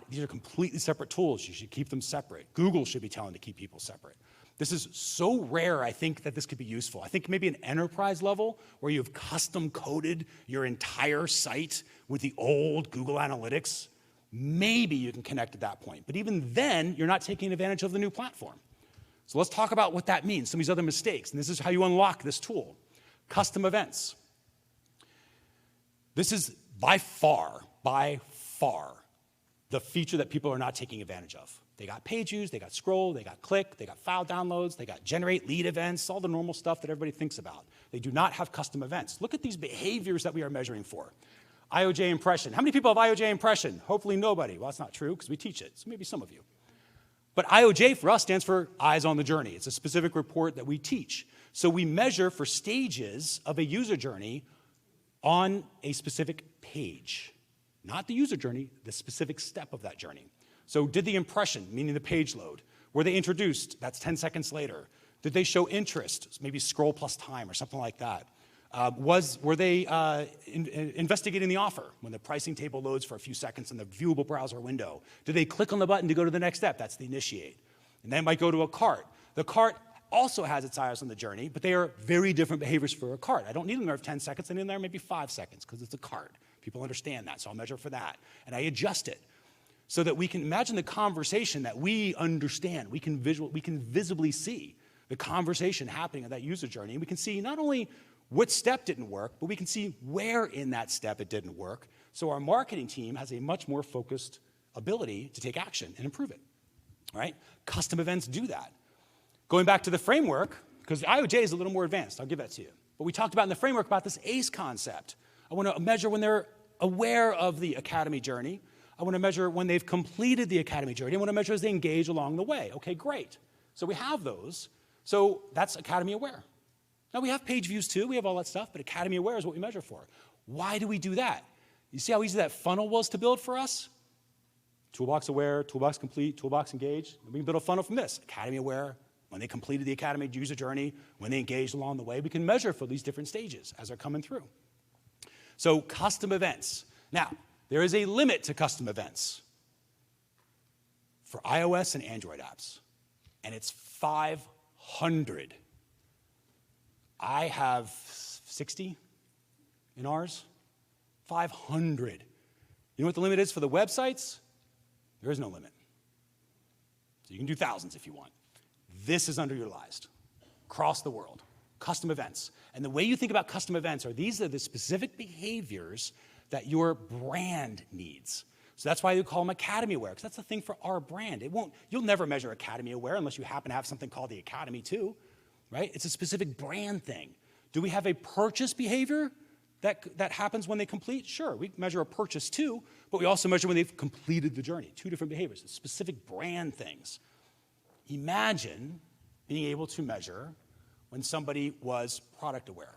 These are completely separate tools. You should keep them separate. Google should be telling to keep people separate. This is so rare, I think, that this could be useful. I think maybe an enterprise level where you've custom coded your entire site with the old Google Analytics, maybe you can connect at that point. But even then, you're not taking advantage of the new platform. So let's talk about what that means, some of these other mistakes. And this is how you unlock this tool. Custom events. This is by far, the feature that people are not taking advantage of. They got page views, they got scroll, they got click, they got file downloads, they got generate lead events, all the normal stuff that everybody thinks about. They do not have custom events. Look at these behaviors that we are measuring for. IOJ impression. How many people have IOJ impression? Hopefully nobody. Well, that's not true because we teach it, so maybe some of you. But IOJ for us stands for Eyes on the Journey. It's a specific report that we teach. So we measure for stages of a user journey on a specific page. Not the user journey, the specific step of that journey. So did the impression, meaning the page load, were they introduced? That's 10 seconds later. Did they show interest? Maybe scroll plus time or something like that. Were they investigating the offer when the pricing table loads for a few seconds in the viewable browser window? Did they click on the button to go to the next step? That's the initiate. And then it might go to a cart. The cart also has its eyes on the journey, but they are very different behaviors for a cart. I don't need them there for 10 seconds. I need them there maybe 5 seconds because it's a cart. People understand that, so I'll measure for that. And I adjust it so that we can imagine the conversation that we understand. We can visibly see the conversation happening on that user journey. And we can see not only what step didn't work, but we can see where in that step it didn't work. So our marketing team has a much more focused ability to take action and improve it, right? Custom events do that. Going back to the framework, because IOJ is a little more advanced, I'll give that to you. But we talked about in the framework about this ACE concept. I want to measure when they're aware of the academy journey. I want to measure when they've completed the academy journey. I want to measure as they engage along the way. Okay, great. So we have those. So that's academy aware. Now, we have page views too. We have all that stuff, but Academy Aware is what we measure for. Why do we do that? You see how easy that funnel was to build for us? Toolbox Aware, Toolbox Complete, Toolbox Engage. We can build a funnel from this. Academy Aware, when they completed the Academy user journey, when they engaged along the way, we can measure for these different stages as they're coming through. So custom events. Now, there is a limit to custom events for iOS and Android apps, and it's 500. I have 60 in ours, 500. You know what the limit is for the websites? There is no limit. So you can do thousands if you want. This is underutilized across the world. Custom events. And the way you think about custom events are these are the specific behaviors that your brand needs. So that's why you call them Academy Aware, because that's the thing for our brand. You'll never measure Academy Aware unless you happen to have something called the Academy too. Right? It's a specific brand thing. Do we have a purchase behavior that happens when they complete? Sure, we measure a purchase too, but we also measure when they've completed the journey. 2 different behaviors, specific brand things. Imagine being able to measure when somebody was product aware,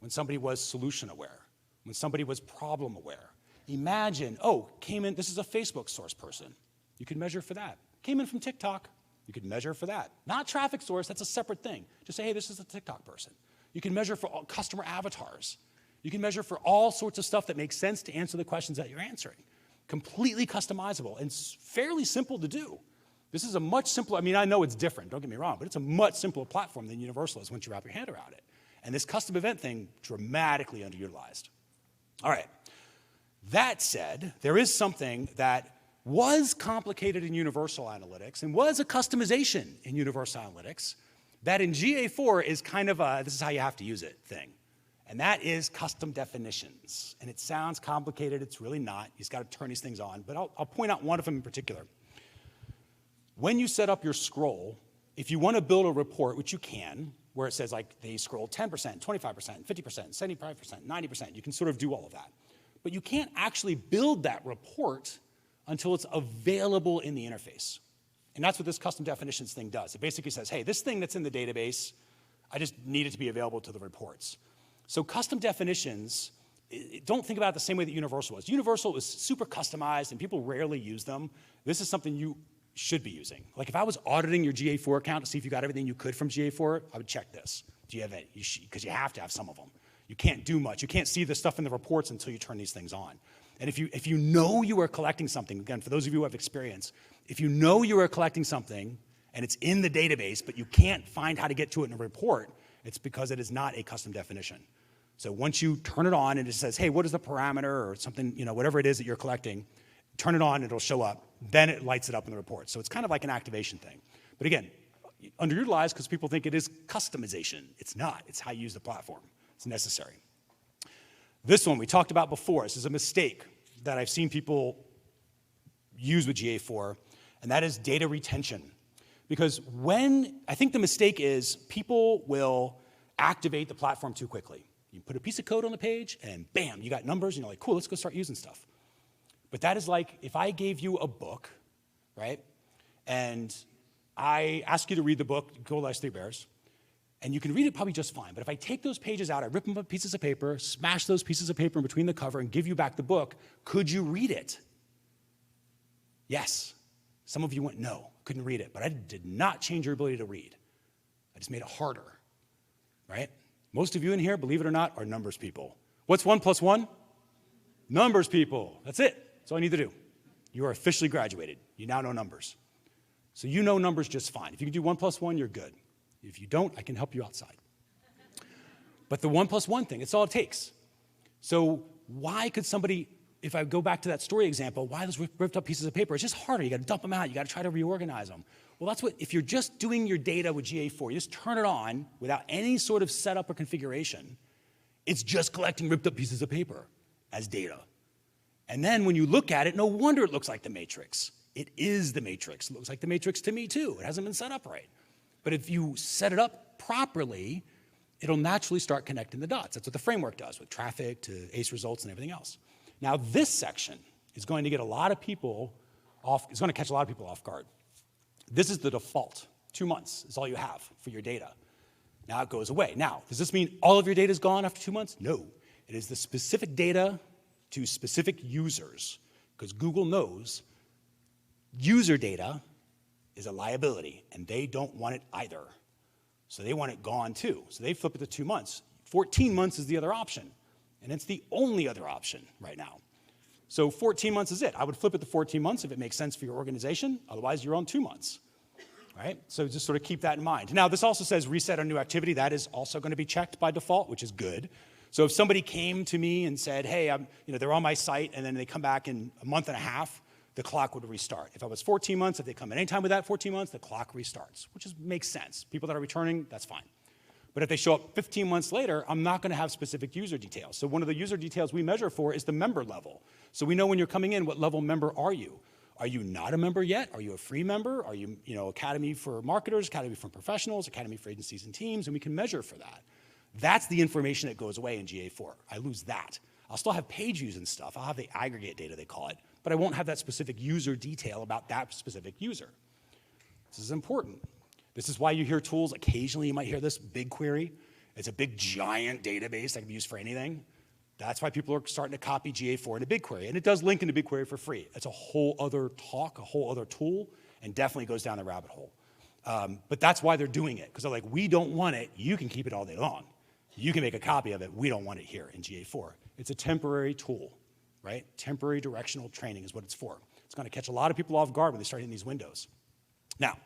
when somebody was solution aware, when somebody was problem aware. Imagine, came in, this is a Facebook source person. You can measure for that. Came in from TikTok. You could measure for that. Not traffic source, that's a separate thing. Just say, hey, this is a TikTok person. You can measure for all customer avatars. You can measure for all sorts of stuff that makes sense to answer the questions that you're answering. Completely customizable and fairly simple to do. This is a much simpler, I know it's different, don't get me wrong, but it's a much simpler platform than Universal is once you wrap your hand around it. And this custom event thing, dramatically underutilized. All right. That said, there is something that was complicated in Universal Analytics and was a customization in Universal Analytics that in GA4 is kind of a, this is how you have to use it thing. and that is custom definitions. And it sounds complicated, it's really not. You just got to turn these things on, but I'll point out one of them in particular. When you set up your scroll, if you want to build a report, which you can, where it says like they scroll 10%, 25%, 50%, 75%, 90%, you can sort of do all of that. But you can't actually build that report until it's available in the interface. And that's what this custom definitions thing does. It basically says, hey, this thing that's in the database, I just need it to be available to the reports. So custom definitions, don't think about it the same way that Universal was. Universal is super customized and people rarely use them. This is something you should be using. Like if I was auditing your GA4 account to see if you got everything you could from GA4, I would check this. Do you have it? Because you have to have some of them. You can't do much. You can't see the stuff in the reports until you turn these things on. And if you know you are collecting something, again, for those of you who have experience, if you know you are collecting something and it's in the database, but you can't find how to get to it in a report, it's because it is not a custom definition. So once you turn it on and it says, hey, what is the parameter or something, whatever it is that you're collecting, turn it on, it'll show up. Then it lights it up in the report. So it's kind of like an activation thing. But again, underutilized because people think it is customization. It's not. It's how you use the platform. It's necessary. This one we talked about before. This is a mistake that I've seen people use with GA4, and that is data retention. Because I think the mistake is people will activate the platform too quickly. You put a piece of code on the page, and bam, you got numbers, and you're like, cool, let's go start using stuff. But that is like if I gave you a book, right, and I ask you to read the book, Gold Lies Three Bears, and you can read it probably just fine. But if I take those pages out, I rip them up pieces of paper, smash those pieces of paper in between the cover, and give you back the book, could you read it? Yes. Some of you went, no, couldn't read it. But I did not change your ability to read. I just made it harder, right? Most of you in here, believe it or not, are numbers people. What's 1 + 1? Numbers people. That's it. That's all I need to do. You are officially graduated. You now know numbers. So you know numbers just fine. If you can do 1 + 1, you're good. If you don't, I can help you outside. But the 1 + 1 thing, it's all it takes. So why could somebody, if I go back to that story example, why those ripped up pieces of paper? It's just harder. You got to dump them out. You got to try to reorganize them. Well, that's what, if you're just doing your data with GA4, you just turn it on without any sort of setup or configuration, it's just collecting ripped up pieces of paper as data. And then when you look at it, no wonder it looks like the matrix. It is the matrix. It looks like the matrix to me too. It hasn't been set up right. But if you set it up properly, it'll naturally start connecting the dots. That's what the framework does with traffic to ACE results and everything else. Now this section is going to get a lot of people off, it's going to catch a lot of people off guard. This is the default. 2 months is all you have for your data. Now it goes away. Now, does this mean all of your data is gone after 2 months? No. It is the specific data to specific users, because Google knows user data is a liability, and they don't want it either. So they want it gone too. So they flip it to 2 months. 14 months is the other option, and it's the only other option right now. So 14 months is it. I would flip it to 14 months if it makes sense for your organization. Otherwise, you're on 2 months. Right? So just sort of keep that in mind. Now, this also says reset on new activity. That is also going to be checked by default, which is good. So if somebody came to me and said, hey, they're on my site, and then they come back in a month and a half, the clock would restart. If I was 14 months, if they come in anytime with that 14 months, the clock restarts, which makes sense. People that are returning, that's fine. But if they show up 15 months later, I'm not going to have specific user details. So one of the user details we measure for is the member level. So we know when you're coming in, what level member are you? Are you not a member yet? Are you a free member? Are you, Academy for marketers, Academy for professionals, Academy for agencies and teams? And we can measure for that. That's the information that goes away in GA4. I lose that. I'll still have page views and stuff. I'll have the aggregate data, they call it. But I won't have that specific user detail about that specific user. This is important. This is why you hear tools. Occasionally you might hear this BigQuery. It's a big, giant database that can be used for anything. That's why people are starting to copy GA4 into BigQuery. And it does link into BigQuery for free. It's a whole other talk, a whole other tool, and definitely goes down the rabbit hole. But that's why they're doing it, because they're like, we don't want it. You can keep it all day long. You can make a copy of it. We don't want it here in GA4. It's a temporary tool, right? Temporary directional training is what it's for. It's going to catch a lot of people off guard when they start hitting these windows. Now,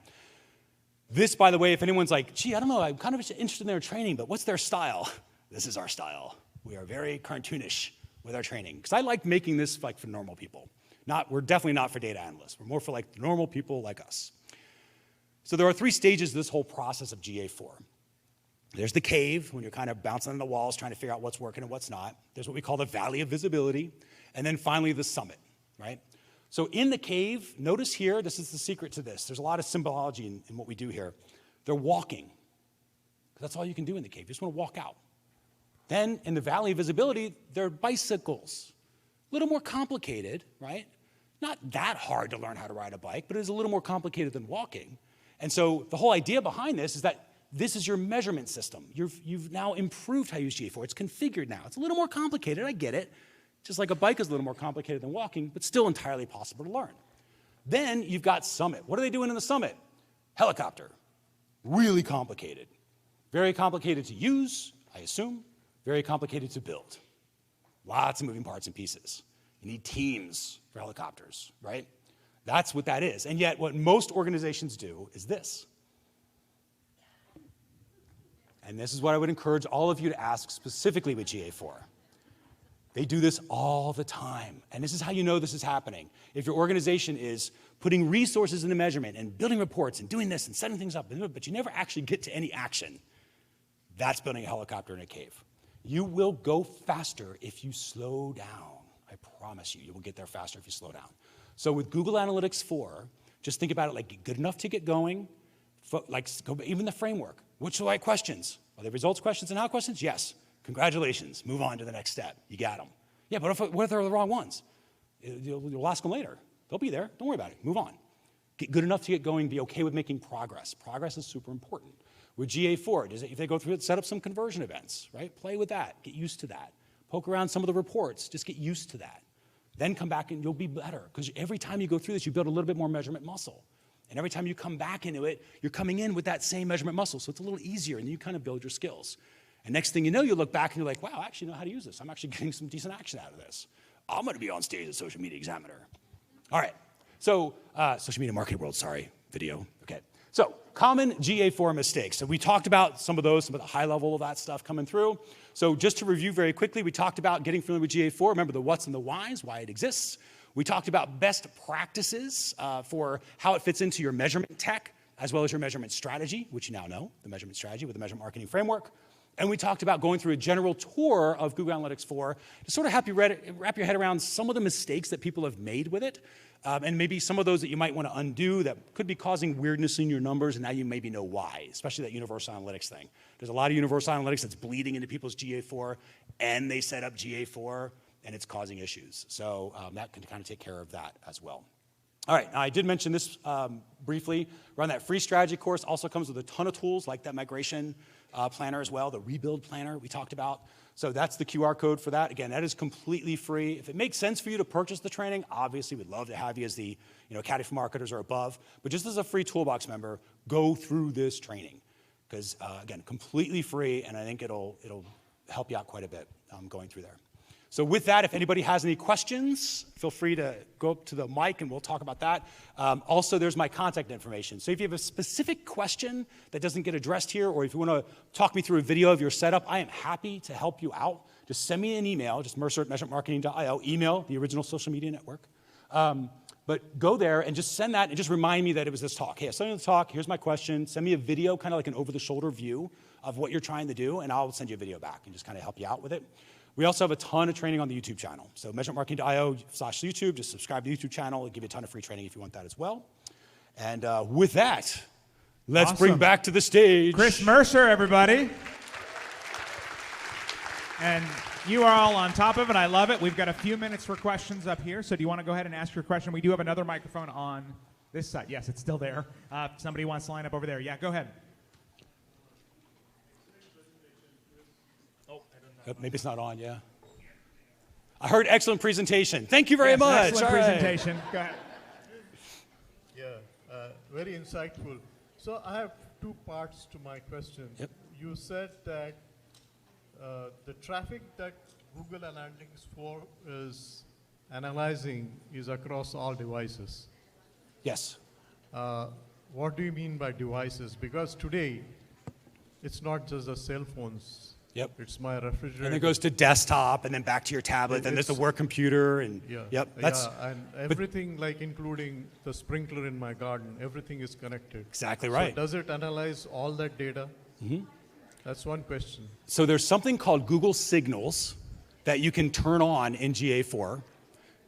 this, by the way, if anyone's like, gee, I don't know, I'm kind of interested in their training, but what's their style? This is our style. We are very cartoonish with our training, because I like making this like for normal people. We're definitely not for data analysts. We're more for like normal people like us. So there are 3 stages of this whole process of GA4. There's the cave, when you're kind of bouncing on the walls, trying to figure out what's working and what's not. There's what we call the valley of visibility. And then finally, the summit, right? So in the cave, notice here, this is the secret to this. There's a lot of symbology in what we do here. They're walking. That's all you can do in the cave. You just want to walk out. Then in the valley of visibility, they're bicycles. A little more complicated, right? Not that hard to learn how to ride a bike, but it is a little more complicated than walking. And so the whole idea behind this is that this is your measurement system. You've now improved how you use GA4. It's configured now. It's a little more complicated, I get it. Just like a bike is a little more complicated than walking, but still entirely possible to learn. Then you've got Summit. What are they doing in the Summit? Helicopter. Really complicated. Very complicated to use, I assume. Very complicated to build. Lots of moving parts and pieces. You need teams for helicopters, right? That's what that is. And yet what most organizations do is this. And this is what I would encourage all of you to ask specifically with GA4. They do this all the time. And this is how you know this is happening. If your organization is putting resources into measurement and building reports and doing this and setting things up, but you never actually get to any action, that's building a helicopter in a cave. You will go faster if you slow down. I promise you, you will get there faster if you slow down. So with Google Analytics 4, just think about it like good enough to get going, like even the framework. Which are the right questions? Are they results questions and how questions? Yes. Congratulations. Move on to the next step. You got them. Yeah, but what if they're the wrong ones? You'll ask them later. They'll be there. Don't worry about it. Move on. Get good enough to get going. Be okay with making progress. Progress is super important. With GA4, if they go through it, set up some conversion events, right? Play with that. Get used to that. Poke around some of the reports. Just get used to that. Then come back and you'll be better. Because every time you go through this, you build a little bit more measurement muscle. And every time you come back into it, you're coming in with that same measurement muscle. So it's a little easier, and you kind of build your skills. And next thing you know, you look back and you're like, wow, I actually know how to use this. I'm actually getting some decent action out of this. I'm going to be on stage at Social Media Examiner. All right. So Social Media Marketing World, sorry, video. Okay. So common GA4 mistakes. So we talked about some of those, some of the high level of that stuff coming through. So just to review very quickly, we talked about getting familiar with GA4. Remember the what's and the whys, why it exists. We talked about best practices for how it fits into your measurement tech, as well as your measurement strategy, which you now know, the measurement strategy with the measurement marketing framework. And we talked about going through a general tour of Google Analytics 4 to sort of wrap your head around some of the mistakes that people have made with it, and maybe some of those that you might want to undo that could be causing weirdness in your numbers, and now you maybe know why, especially that universal analytics thing. There's a lot of universal analytics that's bleeding into people's GA4, and they set up GA4, and it's causing issues. So that can kind of take care of that as well. All right, now I did mention this briefly. Run that free strategy course. Also comes with a ton of tools like that migration planner as well, the rebuild planner we talked about. So that's the QR code for that. Again, that is completely free. If it makes sense for you to purchase the training, obviously we'd love to have you as the Academy for Marketers or above. But just as a free Toolbox member, go through this training. Because again, completely free, and I think it'll help you out quite a bit going through there. So with that, if anybody has any questions, feel free to go up to the mic and we'll talk about that. Also, there's my contact information. So if you have a specific question that doesn't get addressed here, or if you want to talk me through a video of your setup, I am happy to help you out. Just send me an email, just mercer@measurementmarketing.io, email the original social media network. But go there and just send that and just remind me that it was this talk. Hey, I saw you in the talk, here's my question. Send me a video, kind of like an over-the-shoulder view of what you're trying to do, and I'll send you a video back and just kind of help you out with it. We also have a ton of training on the YouTube channel. So measurementmarketing.io/YouTube, just subscribe to the YouTube channel. It'll give you a ton of free training if you want that as well. And with that, let's bring back to the stage Chris Mercer, everybody. And you are all on top of it. I love it. We've got a few minutes for questions up here. So do you want to go ahead and ask your question? We do have another microphone on this side. Yes, it's still there. If somebody wants to line up over there. Yeah, go ahead. Maybe it's not on, yeah. I heard excellent presentation. Thank you very much. Excellent presentation. Go ahead. Yeah, very insightful. So I have two parts to my question. Yep. You said that the traffic that Google Analytics 4 is analyzing is across all devices. Yes. What do you mean by devices? Because today, it's not just the cell phones. Yep. It's my refrigerator. And it goes to desktop and then back to your tablet. Then there's the work computer. And yep. And everything, like including the sprinkler in my garden, everything is connected. Exactly right. So does it analyze all that data? Mm-hmm. That's one question. So there's something called Google Signals that you can turn on in GA4.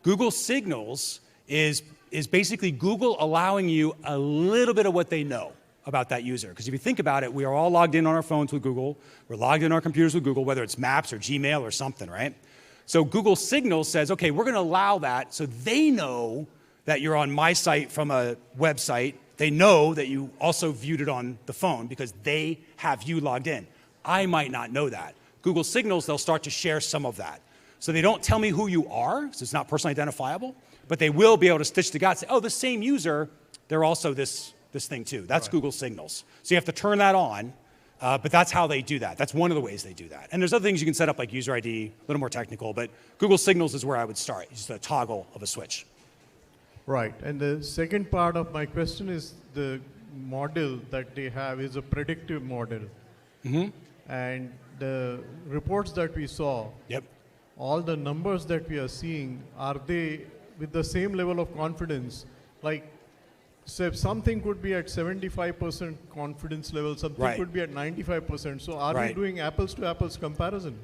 Google Signals is basically Google allowing you a little bit of what they know about that user. Because if you think about it, we are all logged in on our phones with Google. We're logged in on our computers with Google, whether it's Maps or Gmail or something, right? So Google Signals says, okay, we're going to allow that so they know that you're on my site from a website. They know that you also viewed it on the phone because they have you logged in. I might not know that. Google Signals, they'll start to share some of that. So they don't tell me who you are, so it's not personally identifiable, but they will be able to stitch together and say, oh, the same user, they're also this thing too. That's right. Google Signals. So you have to turn that on, but that's how they do that. That's one of the ways they do that. And there's other things you can set up like user ID, a little more technical, but Google Signals is where I would start. It's just a toggle of a switch. Right. And the second part of my question is the model that they have is a predictive model. Mm-hmm. And the reports that we saw, Yep. all the numbers that we are seeing, are they with the same level of confidence? Like, so something could be at 75% confidence level, something Right. could be at 95%. So are we Right. doing apples to apples comparison?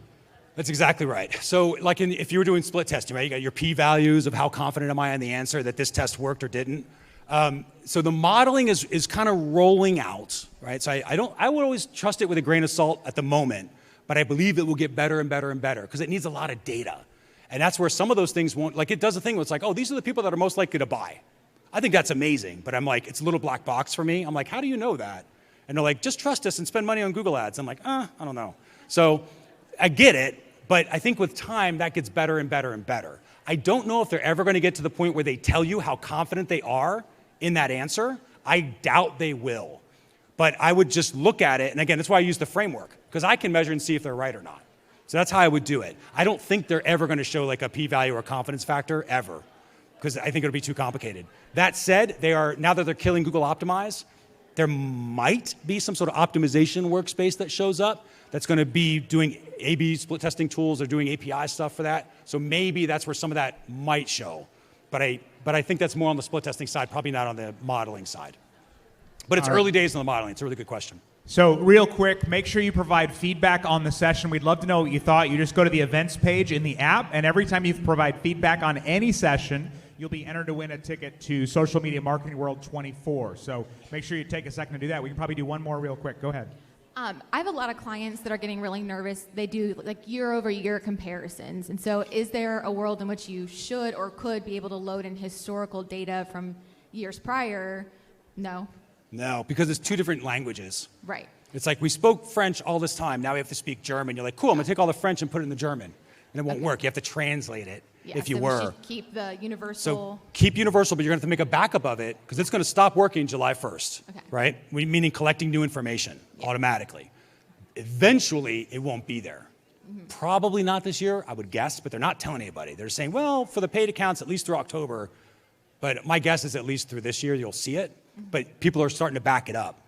That's exactly right. So like if you were doing split testing, right, you got your p-values of how confident am I in the answer that this test worked or didn't. So the modeling is kind of rolling out, right? So I would always trust it with a grain of salt at the moment, but I believe it will get better and better and better because it needs a lot of data. And that's where some of those things won't, like it does a thing where it's like, oh, these are the people that are most likely to buy. I think that's amazing, but I'm like, it's a little black box for me. I'm like, how do you know that? And they're like, just trust us and spend money on Google ads. I'm like, I don't know. So I get it, but I think with time that gets better and better and better. I don't know if they're ever going to get to the point where they tell you how confident they are in that answer. I doubt they will. But I would just look at it, and again, that's why I use the framework, because I can measure and see if they're right or not. So that's how I would do it. I don't think they're ever going to show like a p-value or a confidence factor, ever, because I think it'll be too complicated. That said, now that they're killing Google Optimize, there might be some sort of optimization workspace that shows up that's going to be doing A/B split testing tools or doing API stuff for that. So maybe that's where some of that might show. But I think that's more on the split testing side, probably not on the modeling side. But it's early days in the modeling. It's a really good question. So real quick, make sure you provide feedback on the session. We'd love to know what you thought. You just go to the events page in the app, and every time you provide feedback on any session, you'll be entered to win a ticket to Social Media Marketing World 24. So make sure you take a second to do that. We can probably do one more real quick. Go ahead. I have a lot of clients that are getting really nervous. They do like year-over-year comparisons. And so is there a world in which you should or could be able to load in historical data from years prior? No? No, because it's two different languages. Right. It's like we spoke French all this time. Now we have to speak German. You're like, cool, I'm going to take all the French and put it in the German. And it won't work. You have to translate it if you so were. We should keep the universal. So keep universal, but you're going to have to make a backup of it because it's going to stop working July 1st, right? Meaning collecting new information automatically. Eventually, it won't be there. Probably not this year, I would guess, but they're not telling anybody. They're saying, well, for the paid accounts, at least through October. But my guess is at least through this year, you'll see it. But people are starting to back it up.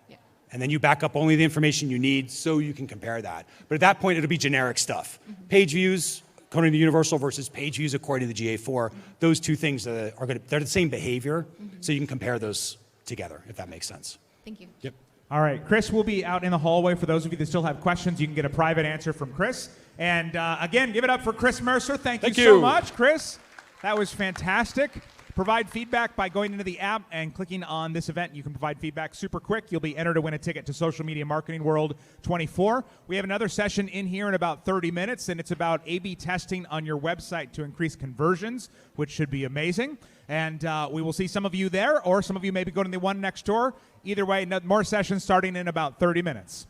And then you back up only the information you need so you can compare that. But at that point, it'll be generic stuff. Page views according to Universal versus page views according to the GA4. Those two things they're the same behavior, so you can compare those together, if that makes sense. Thank you. Yep. All right, Chris will be out in the hallway. For those of you that still have questions, you can get a private answer from Chris. And again, give it up for Chris Mercer. Thank you so much, Chris. That was fantastic. Provide feedback by going into the app and clicking on this event. You can provide feedback super quick. You'll be entered to win a ticket to Social Media Marketing World 24. We have another session in here in about 30 minutes, and it's about A/B testing on your website to increase conversions, which should be amazing. And we will see some of you there, or some of you maybe go to the one next door. Either way, more sessions starting in about 30 minutes.